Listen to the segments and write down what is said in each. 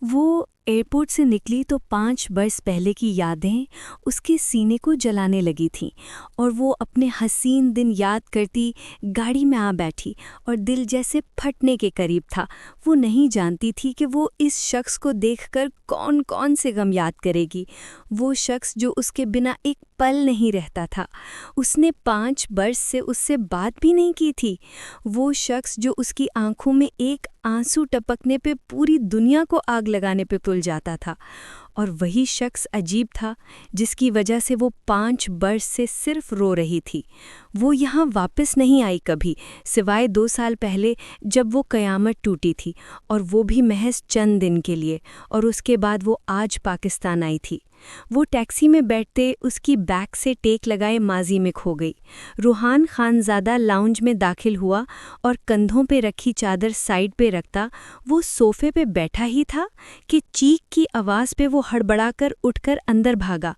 वो एयरपोर्ट से निकली तो 5 बरस पहले की यादें उसके सीने को जलाने लगी थीं और वो अपने हसीन दिन याद करती गाड़ी में आ बैठी और दिल जैसे फटने के करीब था। वो नहीं जानती थी कि वो इस शख्स को देखकर कौन कौन से गम याद करेगी। वो शख्स जो उसके बिना एक पल नहीं रहता था। उसने 5 बरस से उससे बात भी नहीं की थी। वो शख्स जो उसकी आंखों में एक आंसू टपकने पे पूरी दुनिया को आग लगाने पे तुल जाता था। और वही शख्स अजीब था जिसकी वजह से वो 5 बरस से सिर्फ रो रही थी। वो यहाँ वापस नहीं आई कभी, सिवाय 2 साल पहले जब वो क़यामत टूटी थी, और वो भी महज चंद दिन के लिए। और उसके बाद वो आज पाकिस्तान आई थी। वो टैक्सी में बैठते उसकी बैक से टेक लगाए माजी में खो गई। रूहान खानज़ादा लाउंज में दाखिल हुआ और कंधों पे रखी चादर साइड पे रखता वो सोफे पे बैठा ही था कि चीख की आवाज़ पे वो हड़बड़ाकर उठकर अंदर भागा।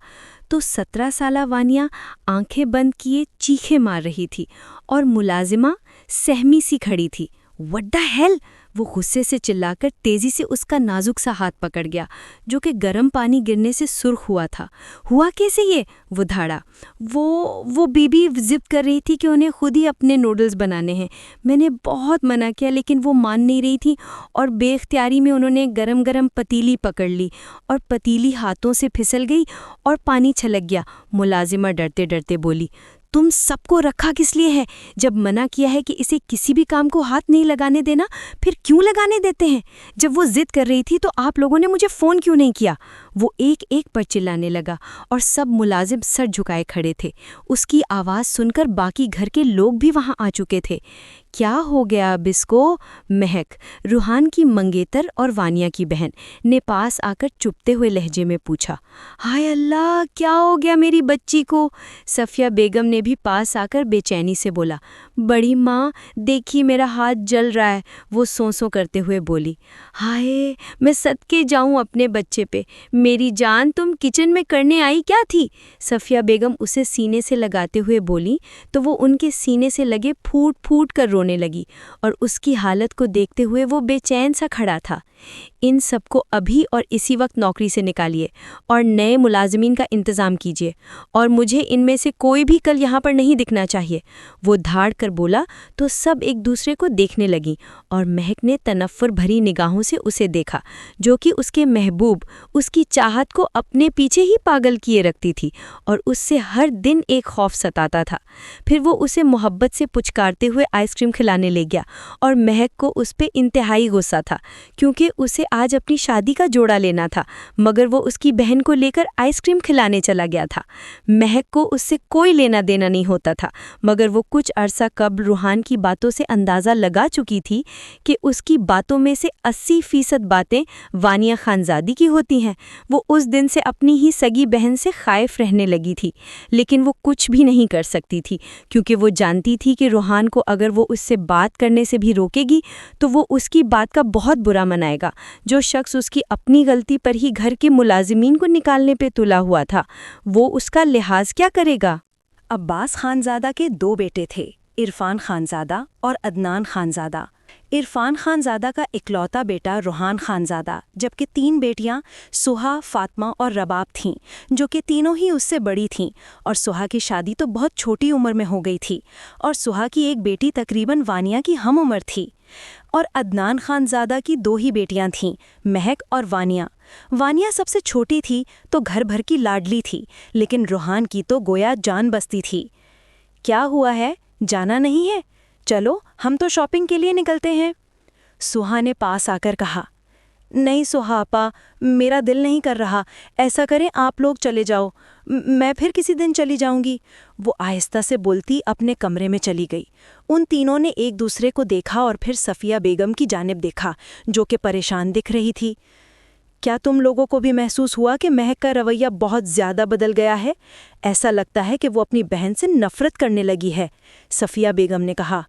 तो 17 साला वानिया आंखें बंद किए चीखें मार रही थी और मुलाजिमा सहमी सी खड़ी थी। What the hell! वो गुस्से से चिल्लाकर तेजी से उसका नाजुक सा हाथ पकड़ गया जो कि गर्म पानी गिरने से सुर्ख हुआ था। हुआ कैसे ये? वो धाड़ा। वो बीबी जिद कर रही थी कि उन्हें खुद ही अपने नूडल्स बनाने हैं। मैंने बहुत मना किया लेकिन वो मान नहीं रही थी और बेख्तियारी में उन्होंने गरम गरम पतीली पकड़ ली और पतीली हाथों से फिसल गई और पानी छलक गया। मुलाजिमा डरते डरते बोली, तुम सबको रखा किस लिए है? जब मना किया है कि इसे किसी भी काम को हाथ नहीं लगाने देना, फिर क्यों लगाने देते हैं? जब वो जिद कर रही थी तो आप लोगों ने मुझे फ़ोन क्यों नहीं किया? वो एक एक पर चिल्लाने लगा और सब मुलाजिम सर झुकाए खड़े थे। उसकी आवाज़ सुनकर बाकी घर के लोग भी वहाँ आ चुके थे। क्या हो गया अब इसको? महक, रूहान की मंगेतर और वानिया की बहन, ने पास आकर चुपते हुए लहजे में पूछा। हाय अल्लाह, क्या हो गया मेरी बच्ची को? सफ़िया बेगम ने भी पास आकर बेचैनी से बोला। बड़ी माँ, देखिए मेरा हाथ जल रहा है, वो सों करते हुए बोली। हाय, मैं सदके जाऊं अपने बच्चे पे। मेरी जान, तुम किचन में करने आई क्या थी? सफ़िया बेगम उसे सीने से लगाते हुए बोली तो वो उनके सीने से लगे फूट फूट कर रोने लगी और उसकी हालत को देखते हुए वो बेचैन सा खड़ा था। इन सबको अभी और इसी वक्त नौकरी से निकालिए और नए मुलाजिमीन का इंतज़ाम कीजिए और मुझे इनमें से कोई भी कल यहाँ पर नहीं दिखना चाहिए। वो धाड़ कर बोला तो सब एक दूसरे को देखने लगीं और महक ने तनफ्फुर भरी निगाहों से उसे देखा, जो कि उसके महबूब उसकी चाहत को अपने पीछे ही पागल किए रखती थी और उससे हर दिन एक खौफ सताता था। फिर वो उसे मोहब्बत से पुचकारते हुए आइसक्रीम खिलाने ले गया और महक को उस पर इंतहाई गुस्सा था क्योंकि उसे आज अपनी शादी का जोड़ा लेना था, मगर वो उसकी बहन को लेकर आइसक्रीम खिलाने चला गया था। महक को उससे कोई लेना देना नहीं होता था, मगर वो कुछ अरसा कब्ल रूहान की बातों से अंदाज़ा लगा चुकी थी कि उसकी बातों में से 80% बातें वानिया खानजादी की होती हैं। वो उस दिन से अपनी ही सगी बहन से खाइफ रहने लगी थी, लेकिन वो कुछ भी नहीं कर सकती थी क्योंकि वो जानती थी कि रूहान को अगर वो उससे बात करने से भी रोकेगी तो वो उसकी बात का बहुत बुरा मनाएगा। जो शख्स उसकी अपनी गलती पर ही घर के मुलाजिमीन को निकालने पे तुला हुआ था, वो उसका लिहाज क्या करेगा? अब्बास खानज़ादा के 2 बेटे थे, इरफान खानज़ादा और अदनान खानज़ादा। इरफान खानज़ादा का इकलौता बेटा रूहान खानज़ादा, जबकि 3 बेटियां सुहा, फातिमा और रबाब थीं, जो कि तीनों ही उससे बड़ी थीं। और सुहा की शादी तो बहुत छोटी उम्र में हो गई थी और सुहा की एक बेटी तकरीबन वानिया की हम उम्र थी। और अदनान खानज़ादा की 2 ही बेटियां थीं, महक और वानिया। वानिया सबसे छोटी थी तो घर भर की लाडली थी, लेकिन रूहान की तो गोया जान बसती थी। क्या हुआ है, जाना नहीं है? चलो हम तो शॉपिंग के लिए निकलते हैं, सुहा ने पास आकर कहा। नहीं सुहा आपा, मेरा दिल नहीं कर रहा। ऐसा करें आप लोग चले जाओ, मैं फिर किसी दिन चली जाऊंगी। वो आहिस्ता से बोलती अपने कमरे में चली गई। उन तीनों ने एक दूसरे को देखा और फिर सफ़िया बेगम की जानिब देखा, जो कि परेशान दिख रही थी। क्या तुम लोगों को भी महसूस हुआ कि महक का रवैया बहुत ज़्यादा बदल गया है? ऐसा लगता है कि वो अपनी बहन से नफ़रत करने लगी है, सफ़िया बेगम ने कहा।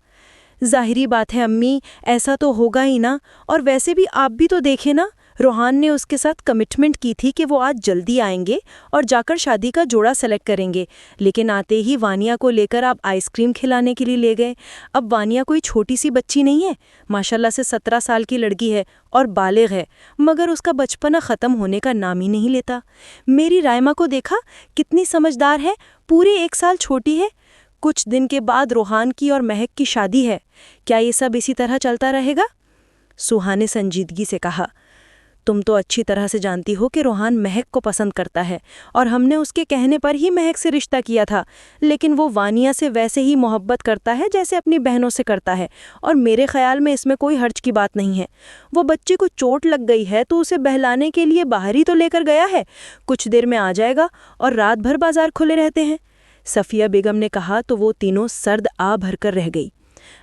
ज़ाहिरी बात है अम्मी, ऐसा तो होगा ही ना, और वैसे भी आप भी तो देखें ना, रोहान ने उसके साथ कमिटमेंट की थी कि वो आज जल्दी आएंगे और जाकर शादी का जोड़ा सेलेक्ट करेंगे, लेकिन आते ही वानिया को लेकर आप आइसक्रीम खिलाने के लिए ले गए। अब वानिया कोई छोटी सी बच्ची नहीं है, माशाल्लाह से 17 साल की लड़की है और बालिग है, मगर उसका बचपना ख़त्म होने का नाम ही नहीं लेता। मेरी रायमा को देखा, कितनी समझदार है, पूरे 1 साल छोटी है। कुछ दिन के बाद रोहान की और महक की शादी है। क्या ये सब इसी तरह चलता रहेगा? सुहा ने संजीदगी से कहा, तुम तो अच्छी तरह से जानती हो कि रोहान महक को पसंद करता है और हमने उसके कहने पर ही महक से रिश्ता किया था, लेकिन वो वानिया से वैसे ही मोहब्बत करता है जैसे अपनी बहनों से करता है, और मेरे ख्याल में इसमें कोई हर्ज की बात नहीं है। वो बच्चे को चोट लग गई है तो उसे बहलाने के लिए बाहर ही तो लेकर गया है, कुछ देर में आ जाएगा और रात भर बाजार खुले रहते हैं। सफ़िया बेगम ने कहा तो वो तीनों सर्द आ भरकर रह गई।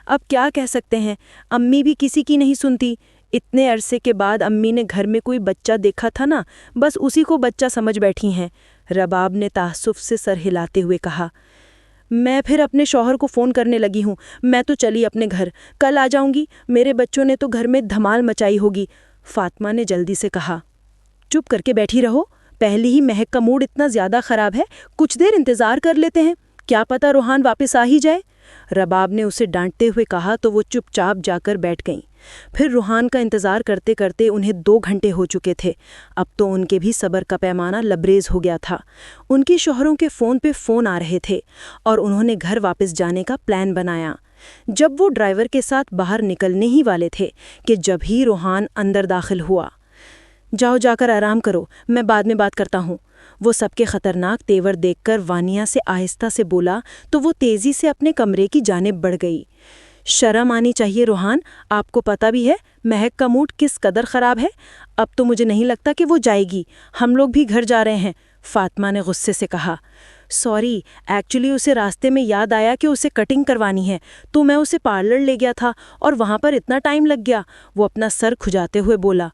अब क्या कह सकते हैं, अम्मी भी किसी की नहीं सुनती। इतने अरसे के बाद अम्मी ने घर में कोई बच्चा देखा था ना, बस उसी को बच्चा समझ बैठी हैं। रबाब ने तासुफ से सर हिलाते हुए कहा, मैं फिर अपने शौहर को फ़ोन करने लगी हूँ। मैं तो चली अपने घर, कल आ जाऊँगी। मेरे बच्चों ने तो घर में धमाल मचाई होगी। फातिमा ने जल्दी से कहा, चुप करके बैठी रहो, पहले ही महक का मूड इतना ज़्यादा ख़राब है, कुछ देर इंतज़ार कर लेते हैं, क्या पता रोहान वापस आ ही जाए। रबाब ने उसे डांटते हुए कहा तो वो चुपचाप जाकर बैठ गईं। फिर रूहान का इंतज़ार करते करते उन्हें 2 घंटे हो चुके थे। अब तो उनके भी सब्र का पैमाना लबरेज हो गया था। उनके शौहरों के फ़ोन पे फ़ोन आ रहे थे और उन्होंने घर वापस जाने का प्लान बनाया। जब वो ड्राइवर के साथ बाहर निकलने ही वाले थे कि जब ही रूहान अंदर दाखिल हुआ। जाओ जाकर आराम करो, मैं बाद में बात करता हूँ। वो सबके खतरनाक तेवर देखकर वानिया से आहिस्ता से बोला तो वो तेज़ी से अपने कमरे की जानिब बढ़ गई। शर्म आनी चाहिए रूहान, आपको पता भी है महक का मूड किस कदर ख़राब है। अब तो मुझे नहीं लगता कि वो जाएगी, हम लोग भी घर जा रहे हैं, फातिमा ने गुस्से से कहा। सॉरी, एक्चुअली उसे रास्ते में याद आया कि उसे कटिंग करवानी है, तो मैं उसे पार्लर ले गया था और वहाँ पर इतना टाइम लग गया, वो अपना सर खुजाते हुए बोला।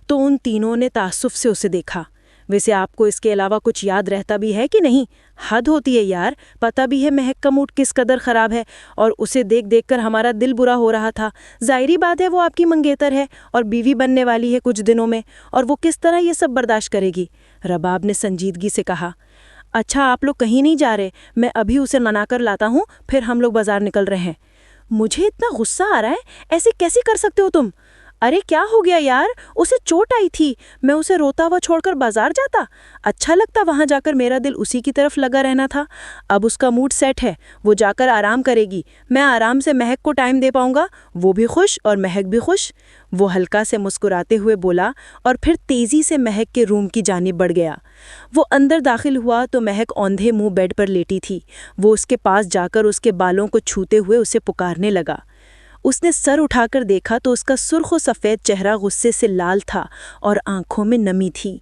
तो उन तीनों ने तासुफ से उसे देखा। वैसे आपको इसके अलावा कुछ याद रहता भी है कि नहीं? हद होती है यार, पता भी है महक का मूड किस कदर ख़राब है और उसे देख देख कर हमारा दिल बुरा हो रहा था। ज़ाहिरी बात है वो आपकी मंगेतर है और बीवी बनने वाली है कुछ दिनों में, और वो किस तरह ये सब बर्दाश्त करेगी? रबाब ने संजीदगी से कहा। अच्छा, आप लोग कहीं नहीं जा रहे, मैं अभी उसे मना कर लाता हूँ, फिर हम लोग बाजार निकल रहे हैं। मुझे इतना गुस्सा आ रहा है, ऐसे कैसे कर सकते हो तुम? अरे क्या हो गया यार, उसे चोट आई थी, मैं उसे रोता हुआ छोड़कर बाजार जाता? अच्छा लगता वहाँ जाकर, मेरा दिल उसी की तरफ लगा रहना था। अब उसका मूड सेट है, वो जाकर आराम करेगी, मैं आराम से महक को टाइम दे पाऊंगा, वो भी खुश और महक भी खुश। वो हल्का से मुस्कुराते हुए बोला और फिर तेज़ी से महक के रूम की जानिब बढ़ गया। वो अंदर दाखिल हुआ तो महक औंधे मुंह बेड पर लेटी थी। वो उसके पास जाकर उसके बालों को छूते हुए उसे पुकारने लगा। उसने सर उठाकर देखा तो उसका सुर्ख और सफ़ेद चेहरा गुस्से से लाल था और आंखों में नमी थी।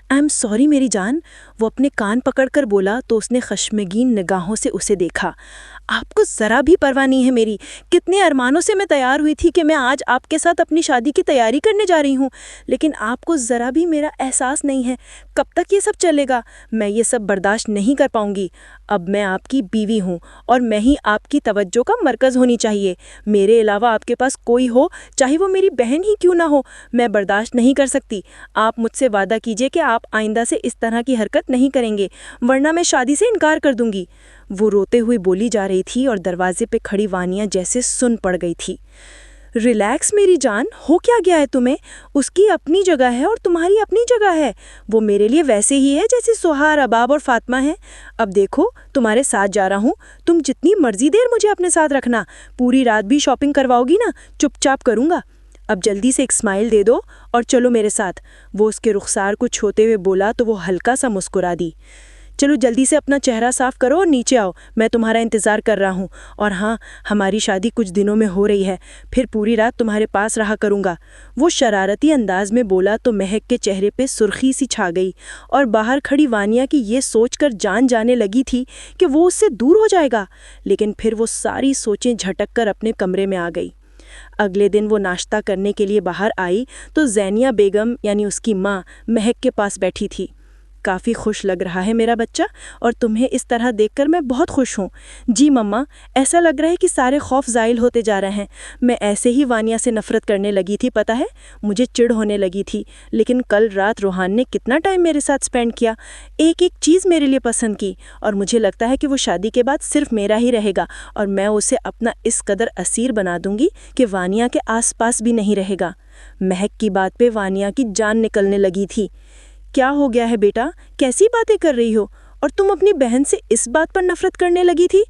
आई एम सॉरी मेरी जान, वो अपने कान पकड़कर बोला तो उसने खश्मगीन निगाहों से उसे देखा। आपको ज़रा भी परवाह नहीं है मेरी? कितने अरमानों से मैं तैयार हुई थी कि मैं आज आपके साथ अपनी शादी की तैयारी करने जा रही हूँ, लेकिन आपको ज़रा भी मेरा एहसास नहीं है। कब तक ये सब चलेगा? मैं ये सब बर्दाश्त नहीं कर पाऊँगी। अब मैं आपकी बीवी हूँ और मैं ही आपकी तवज्जो का मरकज़ होनी चाहिए। मेरे अलावा आपके पास कोई हो, चाहे वो मेरी बहन ही क्यों ना हो, मैं बर्दाश्त नहीं कर सकती। आप मुझसे वादा कीजिए कि आप आइंदा से इस तरह की हरकत नहीं करेंगे, वरना मैं शादी से इनकार कर दूंगी। वो रोते हुए बोली जा रही थी और दरवाजे पे खड़ी वानिया जैसे सुन पड़ गई थी। रिलैक्स मेरी जान, हो क्या गया है तुम्हें? उसकी अपनी जगह है और तुम्हारी अपनी जगह है। वो मेरे लिए वैसे ही है जैसे सुहा, रबाब और फातिमा हैं। अब देखो, तुम्हारे साथ जा रहा हूँ, तुम जितनी मर्जी देर मुझे अपने साथ रखना। पूरी रात भी शॉपिंग करवाओगी ना, चुपचाप करूँगा। अब जल्दी से एक स्माइल दे दो और चलो मेरे साथ। वो उसके रुखसार को छूते हुए बोला तो वो हल्का सा मुस्कुरा दी। चलो जल्दी से अपना चेहरा साफ करो और नीचे आओ, मैं तुम्हारा इंतज़ार कर रहा हूँ। और हाँ, हमारी शादी कुछ दिनों में हो रही है, फिर पूरी रात तुम्हारे पास रहा करूँगा। वो शरारती अंदाज में बोला तो महक के चेहरे पे सुर्खी सी छा गई और बाहर खड़ी वानिया की ये सोचकर जान जाने लगी थी कि वो उससे दूर हो जाएगा, लेकिन फिर वो सारी सोचें झटक कर अपने कमरे में आ गई। अगले दिन वो नाश्ता करने के लिए बाहर आई तो ज़ैनिया बेगम यानी उसकी माँ महक के पास बैठी थी। काफ़ी खुश लग रहा है मेरा बच्चा, और तुम्हें इस तरह देखकर मैं बहुत खुश हूँ। जी मम्मा, ऐसा लग रहा है कि सारे खौफ ज़ाइल होते जा रहे हैं। मैं ऐसे ही वानिया से नफ़रत करने लगी थी, पता है, मुझे चिढ़ होने लगी थी। लेकिन कल रात रोहान ने कितना टाइम मेरे साथ स्पेंड किया, एक एक चीज़ मेरे लिए पसंद की, और मुझे लगता है कि वो शादी के बाद सिर्फ मेरा ही रहेगा, और मैं उसे अपना इस कदर असीर बना दूंगी कि वानिया के आसपास भी नहीं रहेगा। महक की बात पे वानिया की जान निकलने लगी थी। क्या हो गया है बेटा, कैसी बातें कर रही हो? और तुम अपनी बहन से इस बात पर नफरत करने लगी थी?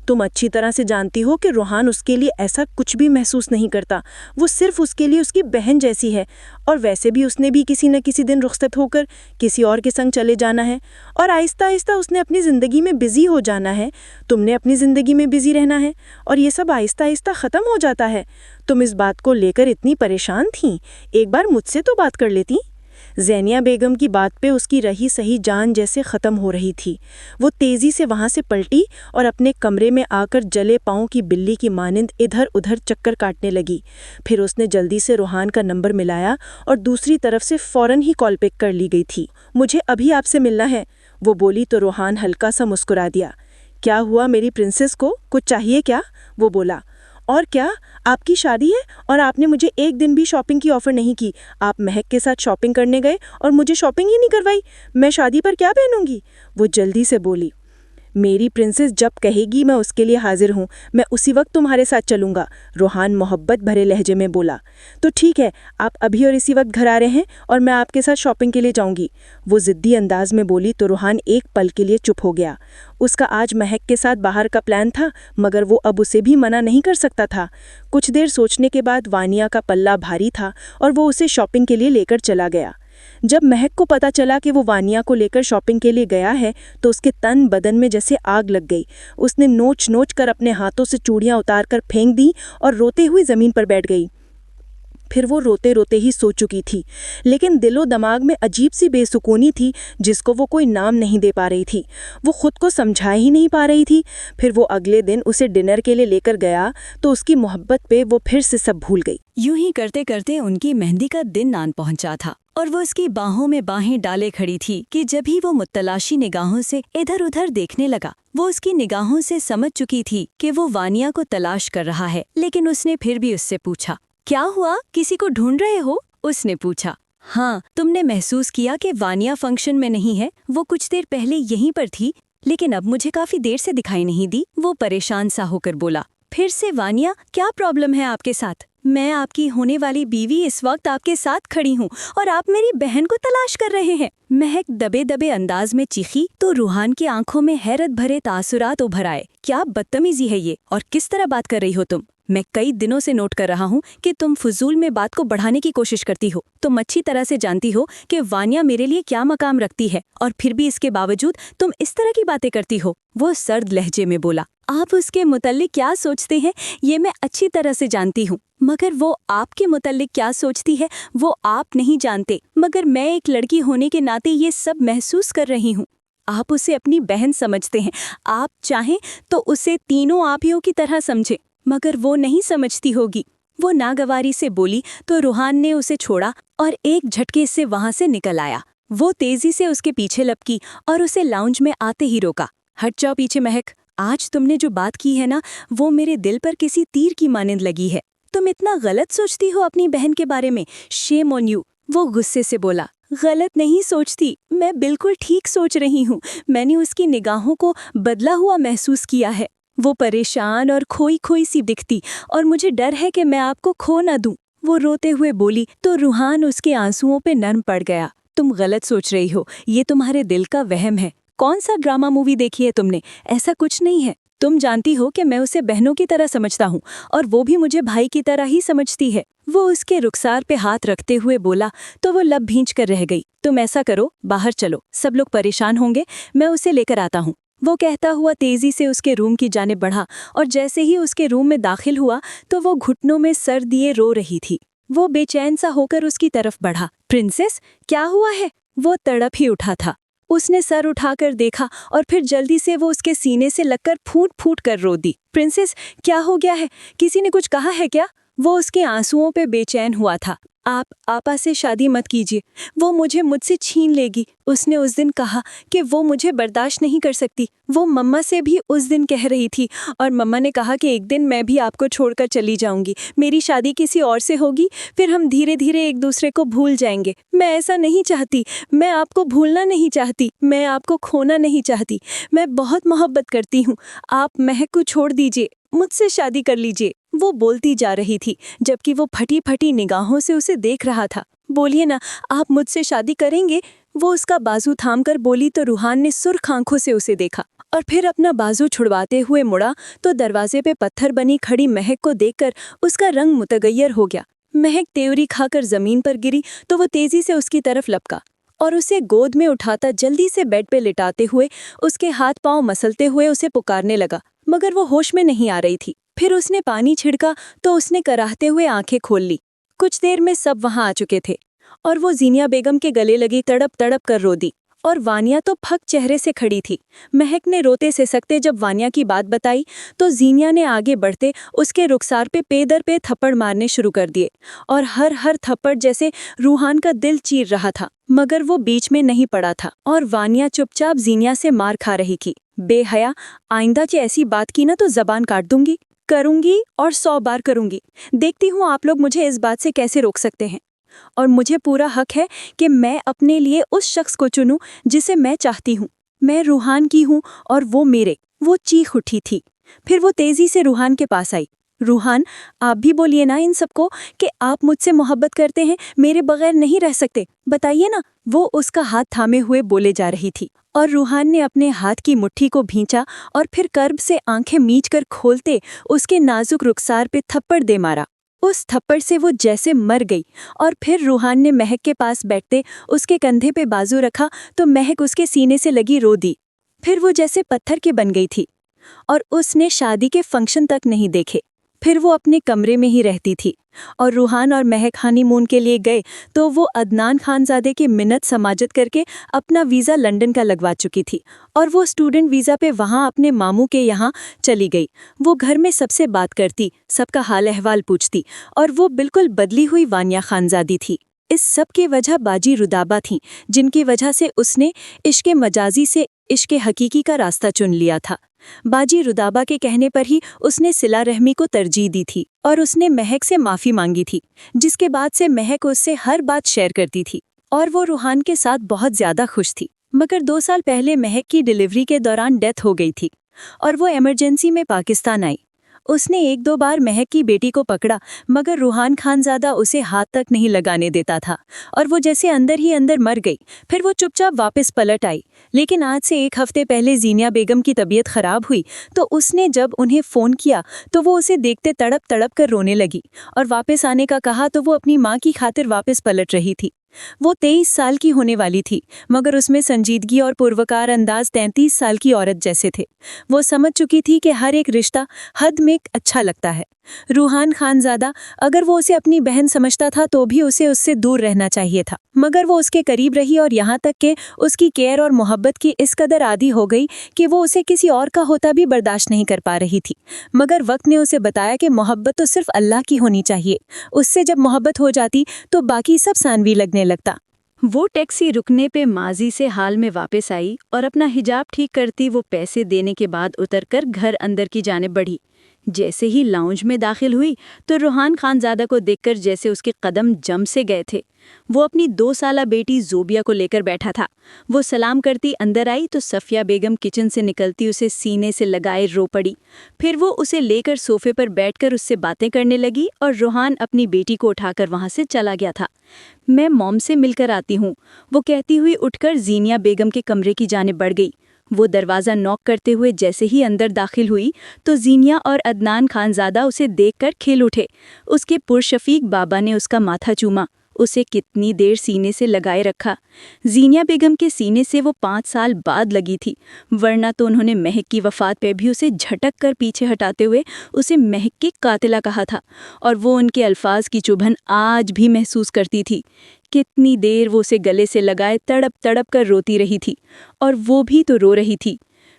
तुम अच्छी तरह से जानती हो कि रोहान उसके लिए ऐसा कुछ भी महसूस नहीं करता। वो सिर्फ उसके लिए उसकी बहन जैसी है, और वैसे भी उसने भी किसी न किसी दिन रुखसत होकर किसी और के संग चले जाना है, और आहिस्ता आहिस्ता उसने अपनी ज़िंदगी में बिज़ी हो जाना है। तुमने अपनी ज़िंदगी में बिज़ी रहना है, और ये सब आहिस्ता आहिस्ता ख़त्म हो जाता है। तुम इस बात को लेकर इतनी परेशान थीं, एक बार मुझसे तो बात कर लेती। ज़ैनिया बेगम की बात पे उसकी रही सही जान जैसे ख़त्म हो रही थी। वो तेज़ी से वहाँ से पलटी और अपने कमरे में आकर जले पाँव की बिल्ली की मानिंद इधर उधर चक्कर काटने लगी। फिर उसने जल्दी से रोहान का नंबर मिलाया और दूसरी तरफ से फ़ौरन ही कॉल पिक कर ली गई थी। मुझे अभी आपसे मिलना है, वो बोली तो रोहान हल्का सा मुस्कुरा दिया। क्या हुआ मेरी प्रिंसेस को, कुछ चाहिए क्या? वो बोला। और क्या, आपकी शादी है और आपने मुझे एक दिन भी शॉपिंग की ऑफ़र नहीं की। आप महक के साथ शॉपिंग करने गए और मुझे शॉपिंग ही नहीं करवाई। मैं शादी पर क्या पहनूंगी? वो जल्दी से बोली। मेरी प्रिंसेस जब कहेगी मैं उसके लिए हाजिर हूँ, मैं उसी वक्त तुम्हारे साथ चलूँगा, रोहान मोहब्बत भरे लहजे में बोला। तो ठीक है, आप अभी और इसी वक्त घर आ रहे हैं और मैं आपके साथ शॉपिंग के लिए जाऊँगी, वो ज़िद्दी अंदाज में बोली तो रोहान एक पल के लिए चुप हो गया। उसका आज महक के साथ बाहर का प्लान था, मगर वो अब उसे भी मना नहीं कर सकता था। कुछ देर सोचने के बाद वानिया का पल्ला भारी था और वो उसे शॉपिंग के लिए लेकर चला गया। जब महक को पता चला कि वो वानिया को लेकर शॉपिंग के लिए गया है तो उसके तन बदन में जैसे आग लग गई। उसने नोच नोच कर अपने हाथों से चूड़ियां उतार कर फेंक दी और रोते हुए ज़मीन पर बैठ गई। फिर वो रोते रोते ही सो चुकी थी, लेकिन दिलो दिमाग में अजीब सी बेसुकूनी थी जिसको वो कोई नाम नहीं दे पा रही थी। वो खुद को समझा ही नहीं पा रही थी। फिर वो अगले दिन उसे डिनर के लिए लेकर गया तो उसकी मोहब्बत पे वो फिर से सब भूल गई। यूं ही करते करते उनकी मेहंदी का दिन आन पहुंचा था और वो उसकी बाहों में बाहें डाले खड़ी थी कि जब ही वो मुतलाशी निगाहों से इधर उधर देखने लगा। वो उसकी निगाहों से समझ चुकी थी कि वो वानिया को तलाश कर रहा है, लेकिन उसने फिर भी उससे पूछा, क्या हुआ, किसी को ढूंढ रहे हो? उसने पूछा। हाँ, तुमने महसूस किया कि वानिया फंक्शन में नहीं है? वो कुछ देर पहले यहीं पर थी, लेकिन अब मुझे काफी देर से दिखाई नहीं दी, वो परेशान सा होकर बोला। फिर से वानिया, क्या प्रॉब्लम है आपके साथ? मैं आपकी होने वाली बीवी इस वक्त आपके साथ खड़ी हूँ और आप मेरी बहन को तलाश कर रहे हैं। महक दबे दबे अंदाज में चीखी तो रूहान की आंखों में हैरत भरे तासुरात उभर आए। क्या बदतमीजी है ये, और किस तरह बात कर रही हो तुम? मैं कई दिनों से नोट कर रहा हूँ कि तुम फजूल में बात को बढ़ाने की कोशिश करती हो। तुम अच्छी तरह से जानती हो कि वानिया मेरे लिए क्या मकाम रखती है, और फिर भी इसके बावजूद तुम इस तरह की बातें करती हो, वो सर्द लहजे में बोला। आप उसके मुतल्लिक क्या सोचते हैं ये मैं अच्छी तरह से जानती हूँ, मगर वो आपके मुतल्लिक क्या सोचती है वो आप नहीं जानते। मगर मैं एक लड़की होने के नाते ये सब महसूस कर रही हूँ। आप उसे अपनी बहन समझते हैं, आप चाहें तो उसे तीनों आपियों की तरह समझें, मगर वो नहीं समझती होगी। वो नागवारी से बोली तो रूहान ने उसे छोड़ा और एक झटके से वहां से निकल आया। वो तेजी से उसके पीछे लपकी और उसे लाउंज में आते ही रोका। हट जाओ पीछे महक, आज तुमने जो बात की है ना, वो मेरे दिल पर किसी तीर की मानिंद लगी है। तुम इतना गलत सोचती हो अपनी बहन के बारे में, शेम ऑन यू, वो गुस्से से बोला। गलत नहीं सोचती, मैं बिल्कुल ठीक सोच रही हूँ। मैंने उसकी निगाहों को बदला हुआ महसूस किया है। वो परेशान और खोई खोई सी दिखती और मुझे डर है कि मैं आपको खो न दूं, वो रोते हुए बोली तो रूहान उसके आंसुओं पे नर्म पड़ गया। तुम गलत सोच रही हो, ये तुम्हारे दिल का वहम है। कौन सा ड्रामा मूवी देखी है तुमने? ऐसा कुछ नहीं है। तुम जानती हो कि मैं उसे बहनों की तरह समझता हूँ और वो भी मुझे भाई की तरह ही समझती है। वो उसके रुखसार पे हाथ रखते हुए बोला तो वो लब भींच कर रह गई। तुम ऐसा करो, बाहर चलो, सब लोग परेशान होंगे, मैं उसे लेकर आता हूँ। वो कहता हुआ तेजी से उसके रूम की जानिब बढ़ा और जैसे ही उसके रूम में दाखिल हुआ तो वो घुटनों में सर दिए रो रही थी। वो बेचैन सा होकर उसकी तरफ बढ़ा। प्रिंसेस, क्या हुआ है? वो तड़प ही उठा था। उसने सर उठाकर देखा और फिर जल्दी से वो उसके सीने से लगकर फूट फूट कर रो दी। प्रिंसेस, क्या हो गया है? किसी ने कुछ कहा है क्या? वो उसके आंसुओं पे बेचैन हुआ था। आप आपा से शादी मत कीजिए, वो मुझे मुझसे छीन लेगी। उसने उस दिन कहा कि वो मुझे बर्दाश्त नहीं कर सकती। वो मम्मा से भी उस दिन कह रही थी और मम्मा ने कहा कि एक दिन मैं भी आपको छोड़कर चली जाऊंगी, मेरी शादी किसी और से होगी, फिर हम धीरे धीरे एक दूसरे को भूल जाएंगे। मैं ऐसा नहीं चाहती, मैं आपको भूलना नहीं चाहती, मैं आपको खोना नहीं चाहती। मैं बहुत मोहब्बत करती हूँ, आप महक को छोड़ दीजिए, मुझसे शादी कर लीजिए। वो बोलती जा रही थी जबकि वो फटी फटी निगाहों से उसे देख रहा था। बोलिए ना, आप मुझसे शादी करेंगे? वो उसका बाजू थामकर बोली तो रूहान ने सुर्ख आंखों से उसे देखा और फिर अपना बाजू छुड़वाते हुए मुड़ा तो दरवाजे पे पत्थर बनी खड़ी महक को देखकर उसका रंग मुतगैयर हो गया। महक तेवरी खाकर जमीन पर गिरी तो वो तेजी से उसकी तरफ लपका और उसे गोद में उठाता जल्दी से बेड पे लिटाते हुए उसके हाथ पांव मसलते हुए उसे पुकारने लगा, मगर वो होश में नहीं आ रही थी। फिर उसने पानी छिड़का तो उसने कराहते हुए आंखें खोल ली। कुछ देर में सब वहां आ चुके थे और वो जीनिया बेगम के गले लगी तड़प तड़प कर रो दी और वानिया तो फक चेहरे से खड़ी थी। महक ने रोते से सकते जब वानिया की बात बताई तो जीनिया ने आगे बढ़ते उसके रुखसार पे दर पे थप्पड़ मारने शुरू कर दिए और हर थप्पड़ जैसे रूहान का दिल चीर रहा था, मगर वो बीच में नहीं पड़ा था और वानिया चुपचाप जीनिया से मार खा रही थी। बेहया, आइंदा की ऐसी बात की ना तो जबान काट दूंगी, करूंगी और 100 बार करूंगी। देखती हूँ आप लोग मुझे इस बात से कैसे रोक सकते हैं। और मुझे पूरा हक है कि मैं अपने लिए उस शख्स को चुनूं जिसे मैं चाहती हूँ। मैं रूहान की हूँ और वो मेरे। वो चीख उठी थी। फिर वो तेजी से रूहान के पास आई। रूहान, आप भी बोलिए ना इन सबको कि आप मुझसे मोहब्बत करते हैं, मेरे बगैर नहीं रह सकते, बताइए ना। वो उसका हाथ थामे हुए बोले जा रही थी और रूहान ने अपने हाथ की मुट्ठी को भींचा और फिर कर्ब से आंखें मीचकर खोलते उसके नाजुक रुखसार पे थप्पड़ दे मारा। उस थप्पड़ से वो जैसे मर गई और फिर रूहान ने महक के पास बैठते उसके कंधे पे बाजू रखा तो महक उसके सीने से लगी रो दी। फिर वो जैसे पत्थर की बन गई थी और उसने शादी के फंक्शन तक नहीं देखे। फिर वो अपने कमरे में ही रहती थी और रूहान और महक हनीमून के लिए गए तो वो अदनान खानजादे की मिन्नत समाजत करके अपना वीज़ा लंदन का लगवा चुकी थी और वो स्टूडेंट वीज़ा पे वहाँ अपने मामू के यहाँ चली गई। वो घर में सबसे बात करती, सबका हाल अहवाल पूछती और वो बिल्कुल बदली हुई वानिया खानजादी थी। इस सब की वजह बाजी रुदाबा थी, जिनकी वजह से उसने इश्क़े मजाजी से इश्क़े हकीकी का रास्ता चुन लिया था। बाजी रुदाबा के कहने पर ही उसने सिला रहमी को तरजीह दी थी और उसने महक से माफ़ी मांगी थी, जिसके बाद से महक उससे हर बात शेयर करती थी और वो रूहान के साथ बहुत ज़्यादा खुश थी। मगर 2 साल पहले महक की डिलीवरी के दौरान डेथ हो गई थी और वो इमरजेंसी में पाकिस्तान आई। उसने 1-2 बार महक की बेटी को पकड़ा, मगर रूहान खानजादा उसे हाथ तक नहीं लगाने देता था और वो जैसे अंदर ही अंदर मर गई। फिर वो चुपचाप वापस पलट आई। लेकिन आज से 1 हफ्ते पहले जीनिया बेगम की तबीयत खराब हुई तो उसने जब उन्हें फ़ोन किया तो वो उसे देखते तड़प तड़प कर रोने लगी और वापस आने का कहा तो वो अपनी माँ की खातिर वापस पलट रही थी। वो 23 साल की होने वाली थी, मगर उसमें संजीदगी और पुरवकार अंदाज 33 साल की औरत जैसे थे। वो समझ चुकी थी कि हर एक रिश्ता हद में अच्छा लगता है। रूहान खानजादा, अगर वो उसे अपनी बहन समझता था तो भी उसे उससे दूर रहना चाहिए था, मगर वो उसके करीब रही और यहाँ तक कि उसकी केयर और मोहब्बत की इस कदर आदी हो गई कि वो उसे किसी और का होता भी बर्दाश्त नहीं कर पा रही थी। मगर वक्त ने उसे बताया कि मोहब्बत तो सिर्फ अल्लाह की होनी चाहिए। उससे जब मोहब्बत हो जाती तो बाकी सब सानवी लगने लगता। वो टैक्सी रुकने पे माजी से हाल में वापस आई और अपना हिजाब ठीक करती वो पैसे देने के बाद उतरकर घर अंदर की जाने बढ़ी। जैसे ही लाउंज में दाखिल हुई तो रूहान खानजादा को देखकर जैसे उसके कदम जम से गए थे। वो अपनी 2 साला बेटी जोबिया को लेकर बैठा था। वो सलाम करती अंदर आई तो सफिया बेगम किचन से निकलती उसे सीने से लगाए रो पड़ी। फिर वो उसे लेकर सोफे पर बैठकर उससे बातें करने लगी और रूहान अपनी बेटी को उठाकर वहां से चला गया था। मैं मॉम से मिलकर आती हूँ, वो कहती हुई उठकर जीनिया बेगम के कमरे की जाने बढ़ गई। वो दरवाज़ा नॉक करते हुए जैसे ही अंदर दाखिल हुई तो जीनिया और अदनान खानजादा उसे देखकर खिल उठे। उसके पुरशफीक बाबा ने उसका माथा चूमा, उसे कितनी देर सीने से लगाए रखा। जीनिया बेगम के सीने से वो 5 साल बाद लगी थी, वरना तो उन्होंने महक की वफ़ात पे भी उसे झटक कर पीछे हटाते हुए उसे महक की कातिला कहा था और वो उनके अल्फाज की चुभन आज भी महसूस करती थी। कितनी देर वो उसे गले से लगाए तड़प तड़प कर रोती रही थी और वो भी तो रो रही थी।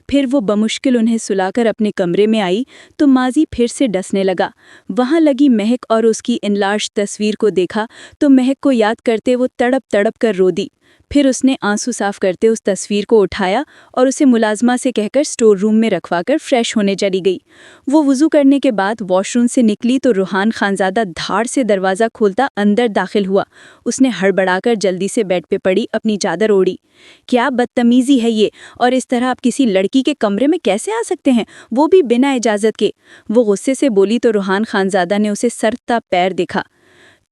फिर वो बमुश्किल उन्हें सुलाकर अपने कमरे में आई तो माजी फिर से डसने लगा। वहाँ लगी महक और उसकी इनलार्ज तस्वीर को देखा तो महक को याद करते वो तड़प तड़प कर रो दी। फिर उसने आंसू साफ करते उस तस्वीर को उठाया और उसे मुलाजमा से कहकर स्टोर रूम में रखवाकर फ्रेश होने चली गई। वो वुज़ू करने के बाद वॉशरूम से निकली तो रूहान खानज़ादा धाड़ से दरवाज़ा खोलता अंदर दाखिल हुआ। उसने हड़बड़ाकर जल्दी से बेड पे पड़ी, अपनी चादर ओढ़ी। क्या बदतमीज़ी है ये, और इस तरह आप किसी लड़की के कमरे में कैसे आ सकते हैं, वो भी बिना इजाज़त के। वो गुस्से से बोली तो रूहान खानज़ादा ने उसे सरता पैर देखा।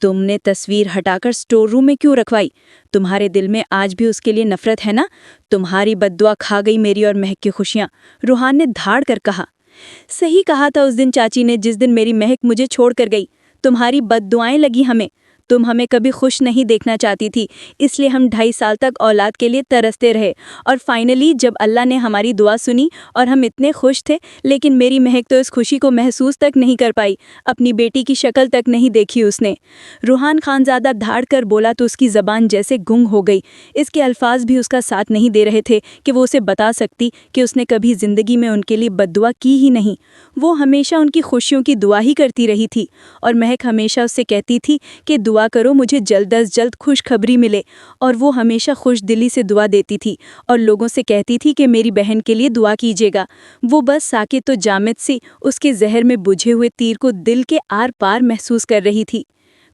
तुमने तस्वीर हटाकर स्टोर रूम में क्यों रखवाई? तुम्हारे दिल में आज भी उसके लिए नफरत है ना? तुम्हारी बद्दुआ खा गई मेरी और महक की खुशियाँ, रूहान ने धाड़ कर कहा। सही कहा था उस दिन चाची ने, जिस दिन मेरी महक मुझे छोड़ कर गई। तुम्हारी बद्दुआएं लगी हमें। तुम हमें कभी खुश नहीं देखना चाहती थी, इसलिए हम 2.5 साल तक औलाद के लिए तरसते रहे। और फाइनली जब अल्लाह ने हमारी दुआ सुनी और हम इतने खुश थे, लेकिन मेरी महक तो इस खुशी को महसूस तक नहीं कर पाई। अपनी बेटी की शक्ल तक नहीं देखी उसने। रूहान खानज़ादा धाड़ कर बोला तो उसकी ज़बान जैसे गुंग हो गई। इसके अल्फाज भी उसका साथ नहीं दे रहे थे कि वो उसे बता सकती कि उसने कभी ज़िंदगी में उनके लिए बद्दुआ की ही नहीं। वो हमेशा उनकी खुशियों की दुआ ही करती रही थी और महक हमेशा उससे कहती थी कि दुआ करो मुझे जल्द अज जल्द खुशखबरी मिले, और वो हमेशा खुश दिली से दुआ देती थी और लोगों से कहती थी कि मेरी बहन के लिए दुआ कीजिएगा। वो बस साकित तो जामिद सी उसके जहर में बुझे हुए तीर को दिल के आर पार महसूस कर रही थी।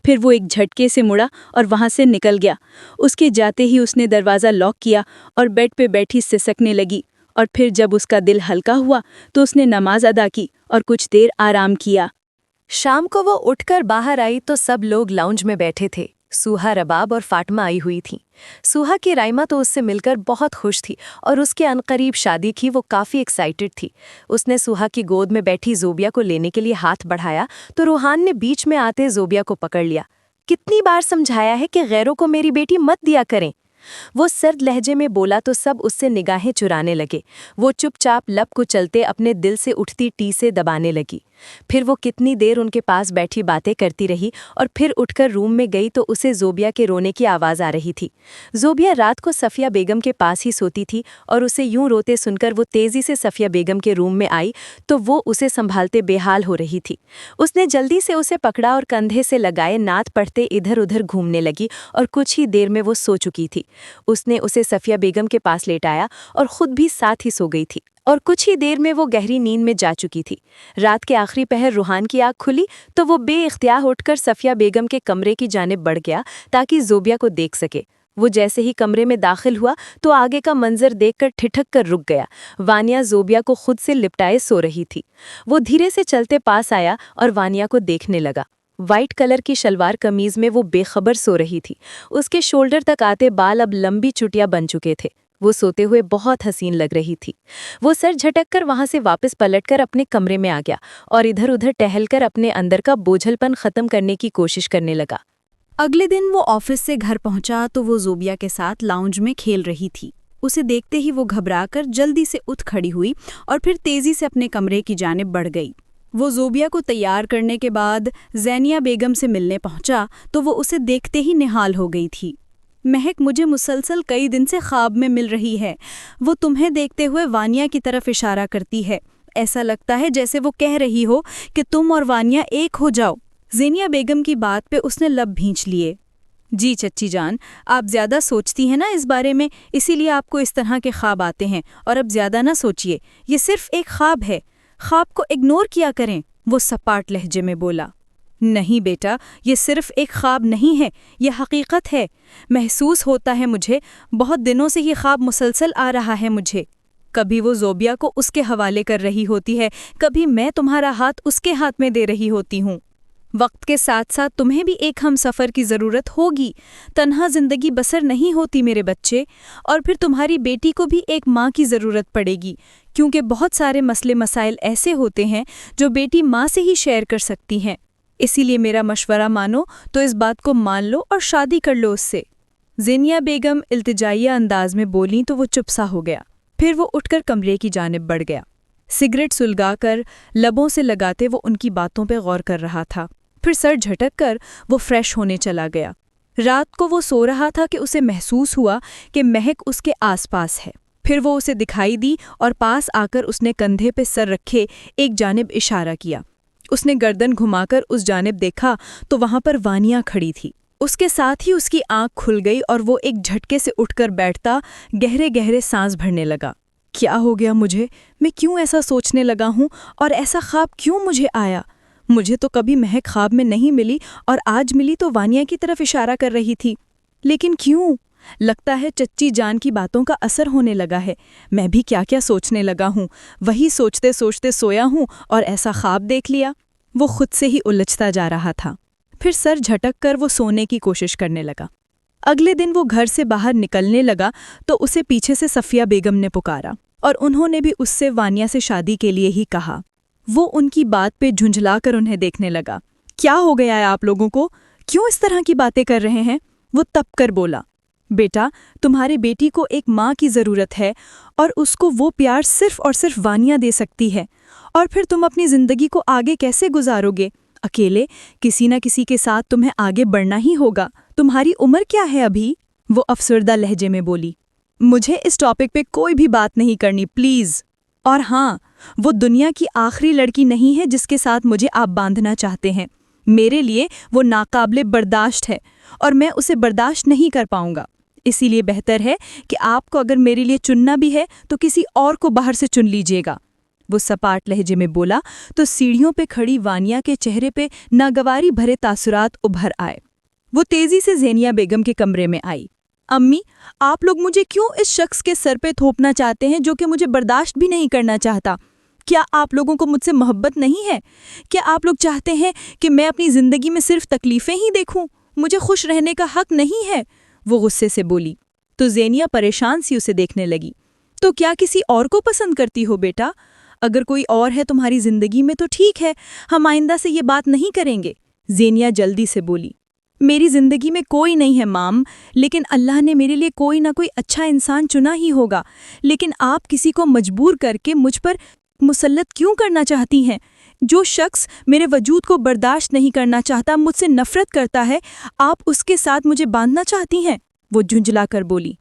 फिर वो एक झटके से मुड़ा और वहाँ से निकल गया। उसके जाते ही उसने दरवाज़ा लॉक किया और बेड पे बैठी सिसकने लगी। और फिर जब उसका दिल हल्का हुआ तो उसने नमाज अदा की और कुछ देर आराम किया। शाम को वो उठकर बाहर आई तो सब लोग लाउंज में बैठे थे। सूहा, रबाब और फातिमा आई हुई थीं। सूहा की राइमा तो उससे मिलकर बहुत खुश थी और उसके अनकरीब शादी की वो काफ़ी एक्साइटेड थी। उसने सूहा की गोद में बैठी ज़ोबिया को लेने के लिए हाथ बढ़ाया तो रूहान ने बीच में आते ज़ोबिया को पकड़ लिया। कितनी बार समझाया है कि गैरों को मेरी बेटी मत दिया करें, वो सर्द लहजे में बोला तो सब उससे निगाहें चुराने लगे। वो चुपचाप लब को चलते अपने दिल से उठती टी से दबाने लगी। फिर वो कितनी देर उनके पास बैठी बातें करती रही और फिर उठकर रूम में गई तो उसे ज़ोबिया के रोने की आवाज़ आ रही थी। ज़ोबिया रात को सफ़िया बेगम के पास ही सोती थी और उसे यूं रोते सुनकर वो तेज़ी से सफ़िया बेगम के रूम में आई तो वो उसे संभालते बेहाल हो रही थी। उसने जल्दी से उसे पकड़ा और कंधे से लगाए नात पढ़ते इधर उधर घूमने लगी और कुछ ही देर में वो सो चुकी थी। उसने उसे सफ़िया बेगम के पास लेटाया और ख़ुद भी साथ ही सो गई थी और कुछ ही देर में वो गहरी नींद में जा चुकी थी। रात के आखिरी पहर रूहान की आँख खुली तो वो बेइख्तियार उठकर सफ़िया बेगम के कमरे की जानिब बढ़ गया ताकि ज़ोबिया को देख सके। वो जैसे ही कमरे में दाखिल हुआ तो आगे का मंजर देखकर ठिठक कर रुक गया। वानिया ज़ोबिया को खुद से लिपटाए सो रही थी। वो धीरे से चलते पास आया और वानिया को देखने लगा। वाइट कलर की शलवार कमीज में वो बेखबर सो रही थी। उसके शोल्डर तक आते बाल अब लंबी चुटिया बन चुके थे। वो सोते हुए बहुत हसीन लग रही थी। वो सर झटककर वहां से वापस पलटकर अपने कमरे में आ गया और इधर उधर टहलकर अपने अंदर का बोझलपन खत्म करने की कोशिश करने लगा। अगले दिन वो ऑफिस से घर पहुंचा तो वो ज़ोबिया के साथ लाउंज में खेल रही थी। उसे देखते ही वो घबराकर जल्दी से उठ खड़ी हुई और फिर तेजी से अपने कमरे की जानिब बढ़ गई। वो ज़ोबिया को तैयार करने के बाद ज़ैनिया बेगम से मिलने पहुंचा तो वो उसे देखते ही निहाल हो गई थी। महक मुझे मुसलसल कई दिन से ख्वाब में मिल रही है। वो तुम्हें देखते हुए वानिया की तरफ इशारा करती है। ऐसा लगता है जैसे वो कह रही हो कि तुम और वानिया एक हो जाओ। ज़ैनिया बेगम की बात पे उसने लब भींच लिए। जी चच्ची जान, आप ज़्यादा सोचती हैं ना इस बारे में, इसीलिए आपको इस तरह के ख्वाब आते हैं। और अब ज़्यादा ना सोचिए, ये सिर्फ एक ख्वाब है। ख्वाब को इग्नोर किया करें, वो सपाट लहजे में बोला। नहीं बेटा, ये सिर्फ एक ख्वाब नहीं है, ये हकीकत है। महसूस होता है मुझे, बहुत दिनों से ये ख्वाब मुसलसल आ रहा है मुझे। कभी वो ज़ोबिया को उसके हवाले कर रही होती है, कभी मैं तुम्हारा हाथ उसके हाथ में दे रही होती हूँ। वक्त के साथ साथ तुम्हें भी एक हम सफ़र की ज़रूरत होगी। तन्हा ज़िंदगी बसर नहीं होती मेरे बच्चे। और फिर तुम्हारी बेटी को भी एक माँ की ज़रूरत पड़ेगी, क्योंकि बहुत सारे मसले मसाइल ऐसे होते हैं जो बेटी माँ से ही शेयर कर सकती हैं। इसीलिए मेरा मशवरा मानो तो इस बात को मान लो और शादी कर लो उससे। ज़ैनिया बेगम इल्तिजाइया अंदाज में बोलीं तो वो चुप सा हो गया। फिर वो उठकर कमरे की जानिब बढ़ गया। सिगरेट सुलगाकर लबों से लगाते वो उनकी बातों पे गौर कर रहा था। फिर सर झटक कर वो फ्रेश होने चला गया। रात को वो सो रहा था कि उसे महसूस हुआ कि महक उसके आसपास है। फिर वो उसे दिखाई दी और पास आकर उसने कंधे पे सर रखे एक जानिब इशारा किया। उसने गर्दन घुमाकर उस जानिब देखा तो वहां पर वानिया खड़ी थी। उसके साथ ही उसकी आंख खुल गई और वो एक झटके से उठकर बैठता गहरे गहरे सांस भरने लगा। क्या हो गया मुझे? मैं क्यों ऐसा सोचने लगा हूँ और ऐसा ख्वाब क्यों मुझे आया? मुझे तो कभी महक ख्वाब में नहीं मिली और आज मिली तो वानिया की तरफ इशारा कर रही थी। लेकिन क्यों? लगता है चच्ची जान की बातों का असर होने लगा है। मैं भी क्या क्या सोचने लगा हूँ। वही सोचते सोचते सोया हूँ और ऐसा ख्वाब देख लिया। वो खुद से ही उलझता जा रहा था। फिर सर झटक कर वो सोने की कोशिश करने लगा। अगले दिन वो घर से बाहर निकलने लगा तो उसे पीछे से सफिया बेगम ने पुकारा और उन्होंने भी उससे वानिया से शादी के लिए ही कहा। वो उनकी बात पे झुंझलाकर उन्हें देखने लगा। क्या हो गया है आप लोगों को? क्यों इस तरह की बातें कर रहे हैं? वो तप कर बोला, बेटा, तुम्हारी बेटी को एक माँ की ज़रूरत है और उसको वो प्यार सिर्फ और सिर्फ वानिया दे सकती है। और फिर तुम अपनी ज़िंदगी को आगे कैसे गुजारोगे? अकेले किसी न किसी के साथ तुम्हें आगे बढ़ना ही होगा। तुम्हारी उम्र क्या है अभी? वो अफसरदा लहजे में बोली, मुझे इस टॉपिक पे कोई भी बात नहीं करनी प्लीज़। और हाँ, वो दुनिया की आखिरी लड़की नहीं है जिसके साथ मुझे आप बांधना चाहते हैं। मेरे लिए वो नाकाबिले बर्दाश्त है और मैं उसे बर्दाश्त नहीं कर पाऊंगा। इसीलिए बेहतर है कि आपको अगर मेरे लिए चुनना भी है तो किसी और को बाहर से चुन लीजिएगा। वो सपाट लहजे में बोला तो सीढ़ियों पे खड़ी वानिया के चेहरे पे नागवारी भरे तासुरात उभर आए। वो तेजी से ज़ेनिया बेगम के कमरे में आई। अम्मी, आप लोग मुझे क्यों इस शख्स के सर पे थोपना चाहते हैं जो कि मुझे बर्दाश्त भी नहीं करना चाहता? क्या आप लोगों को मुझसे मोहब्बत नहीं है? क्या आप लोग चाहते हैं कि मैं अपनी ज़िंदगी में सिर्फ तकलीफ़ें ही देखूं? मुझे खुश रहने का हक नहीं है? वो गुस्से से बोली। तो ज़ेनिया परेशान सी उसे देखने लगी। तो क्या किसी और को पसंद करती हो बेटा? अगर कोई और है तुम्हारी ज़िंदगी में तो ठीक है, हम आइंदा से ये बात नहीं करेंगे। ज़ेनिया जल्दी से बोली, मेरी ज़िंदगी में कोई नहीं है माम, लेकिन अल्लाह ने मेरे लिए कोई ना कोई अच्छा इंसान चुना ही होगा। लेकिन आप किसी को मजबूर करके मुझ पर मुसल्लत क्यों करना चाहती हैं? जो शख्स मेरे वजूद को बर्दाश्त नहीं करना चाहता, मुझसे नफरत करता है, आप उसके साथ मुझे बांधना चाहती हैं? वो झुंझला कर बोली,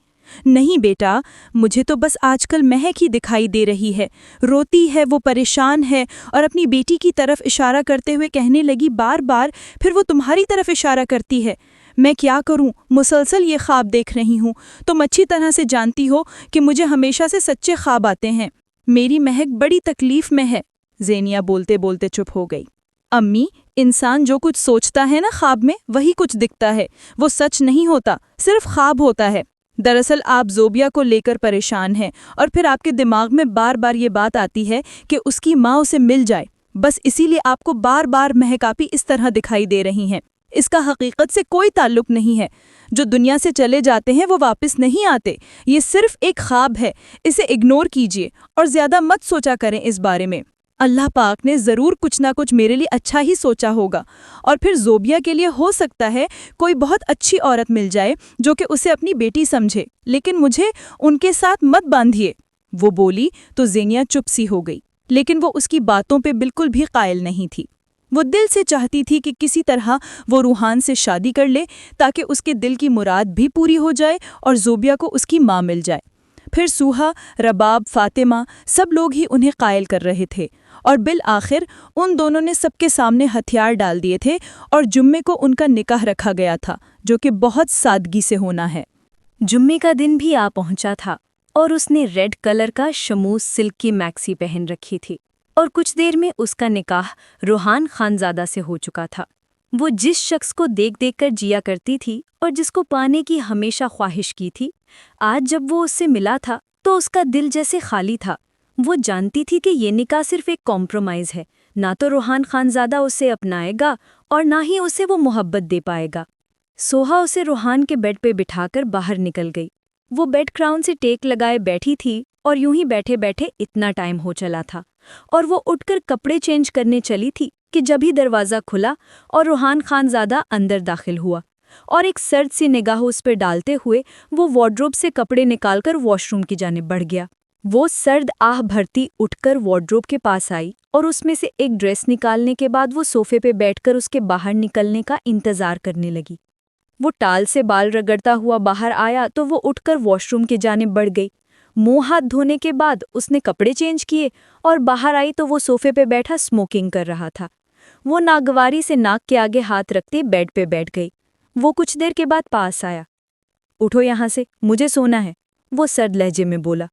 नहीं बेटा, मुझे तो बस आजकल महक ही दिखाई दे रही है। रोती है, वो परेशान है और अपनी बेटी की तरफ इशारा करते हुए कहने लगी बार बार, फिर वो तुम्हारी तरफ इशारा करती है। मैं क्या करूं? मुसलसल ये ख्वाब देख रही हूं। तुम अच्छी तरह से जानती हो कि मुझे हमेशा से सच्चे ख्वाब आते हैं। मेरी महक बड़ी तकलीफ में है। ज़ेनिया बोलते बोलते चुप हो गई। अम्मी, इंसान जो कुछ सोचता है ना ख्वाब में, वही कुछ दिखता है। वो सच नहीं होता, सिर्फ ख्वाब होता है। दरअसल आप ज़ोबिया को लेकर परेशान हैं और फिर आपके दिमाग में बार बार ये बात आती है कि उसकी माँ उसे मिल जाए। बस इसीलिए आपको बार बार महकापी इस तरह दिखाई दे रही हैं। इसका हकीकत से कोई ताल्लुक नहीं है। जो दुनिया से चले जाते हैं वो वापस नहीं आते। ये सिर्फ एक ख्वाब है। इसे इग्नोर कीजिए और ज़्यादा मत सोचा करें इस बारे में। अल्लाह पाक ने ज़रूर कुछ ना कुछ मेरे लिए अच्छा ही सोचा होगा और फिर ज़ोबिया के लिए हो सकता है कोई बहुत अच्छी औरत मिल जाए जो कि उसे अपनी बेटी समझे, लेकिन मुझे उनके साथ मत बांधिए। वो बोली तो ज़ेनिया चुप सी हो गई, लेकिन वो उसकी बातों पे बिल्कुल भी कायल नहीं थी। वो दिल से चाहती थी कि किसी तरह वो रूहान से शादी कर ले ताकि उसके दिल की मुराद भी पूरी हो जाए और ज़ोबिया को उसकी माँ मिल जाए। फिर सूहा, रबाब, फातिमा सब लोग ही उन्हें कायल कर रहे थे और बिल आखिर उन दोनों ने सबके सामने हथियार डाल दिए थे और जुम्मे को उनका निकाह रखा गया था, जो कि बहुत सादगी से होना है। जुम्मे का दिन भी आ पहुंचा था और उसने रेड कलर का शमूस सिल्क की मैक्सी पहन रखी थी और कुछ देर में उसका निकाह रूहान खानजादा से हो चुका था। वो जिस शख्स को देख देख कर जिया करती थी और जिसको पाने की हमेशा ख्वाहिश की थी, आज जब वो उससे मिला था तो उसका दिल जैसे खाली था। वो जानती थी कि ये निकाह सिर्फ एक कॉम्प्रोमाइज़ है। ना तो रूहान खानजादा उसे अपनाएगा और ना ही उसे वो मोहब्बत दे पाएगा। सोहा उसे रूहान के बेड पे बिठाकर बाहर निकल गई। वो बेड क्राउन से टेक लगाए बैठी थी और यूं ही बैठे बैठे इतना टाइम हो चला था और वो उठकर कपड़े चेंज करने चली थी कि जब ही दरवाज़ा खुला और रूहान खानजादा अंदर दाखिल हुआ और एक सर्द सी निगाह उस पर डालते हुए वो वार्डरोब से कपड़े निकालकर वॉशरूम की जानिब बढ़ गया। वो सर्द आह भरती उठकर वार्डरोब के पास आई और उसमें से एक ड्रेस निकालने के बाद वो सोफे पे बैठकर उसके बाहर निकलने का इंतज़ार करने लगी। वो टाल से बाल रगड़ता हुआ बाहर आया तो वो उठकर वॉशरूम की जानिब बढ़ गई। मुंह हाथ धोने के बाद उसने कपड़े चेंज किए और बाहर आई तो वो सोफे पे बैठा स्मोकिंग कर रहा था। वो नागवारी से नाक के आगे हाथ रखते बेड पे बैठ गई। वो कुछ देर के बाद पास आया। उठो यहाँ से, मुझे सोना है, वो सर्द लहजे में बोला।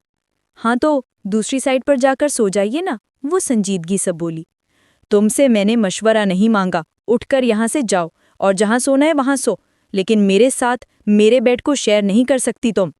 हाँ तो दूसरी साइड पर जाकर सो जाइए ना, वो संजीदगी से बोली। तुमसे मैंने मशवरा नहीं मांगा, उठकर यहाँ से जाओ और जहाँ सोना है वहाँ सो, लेकिन मेरे साथ मेरे बेड को शेयर नहीं कर सकती तुम।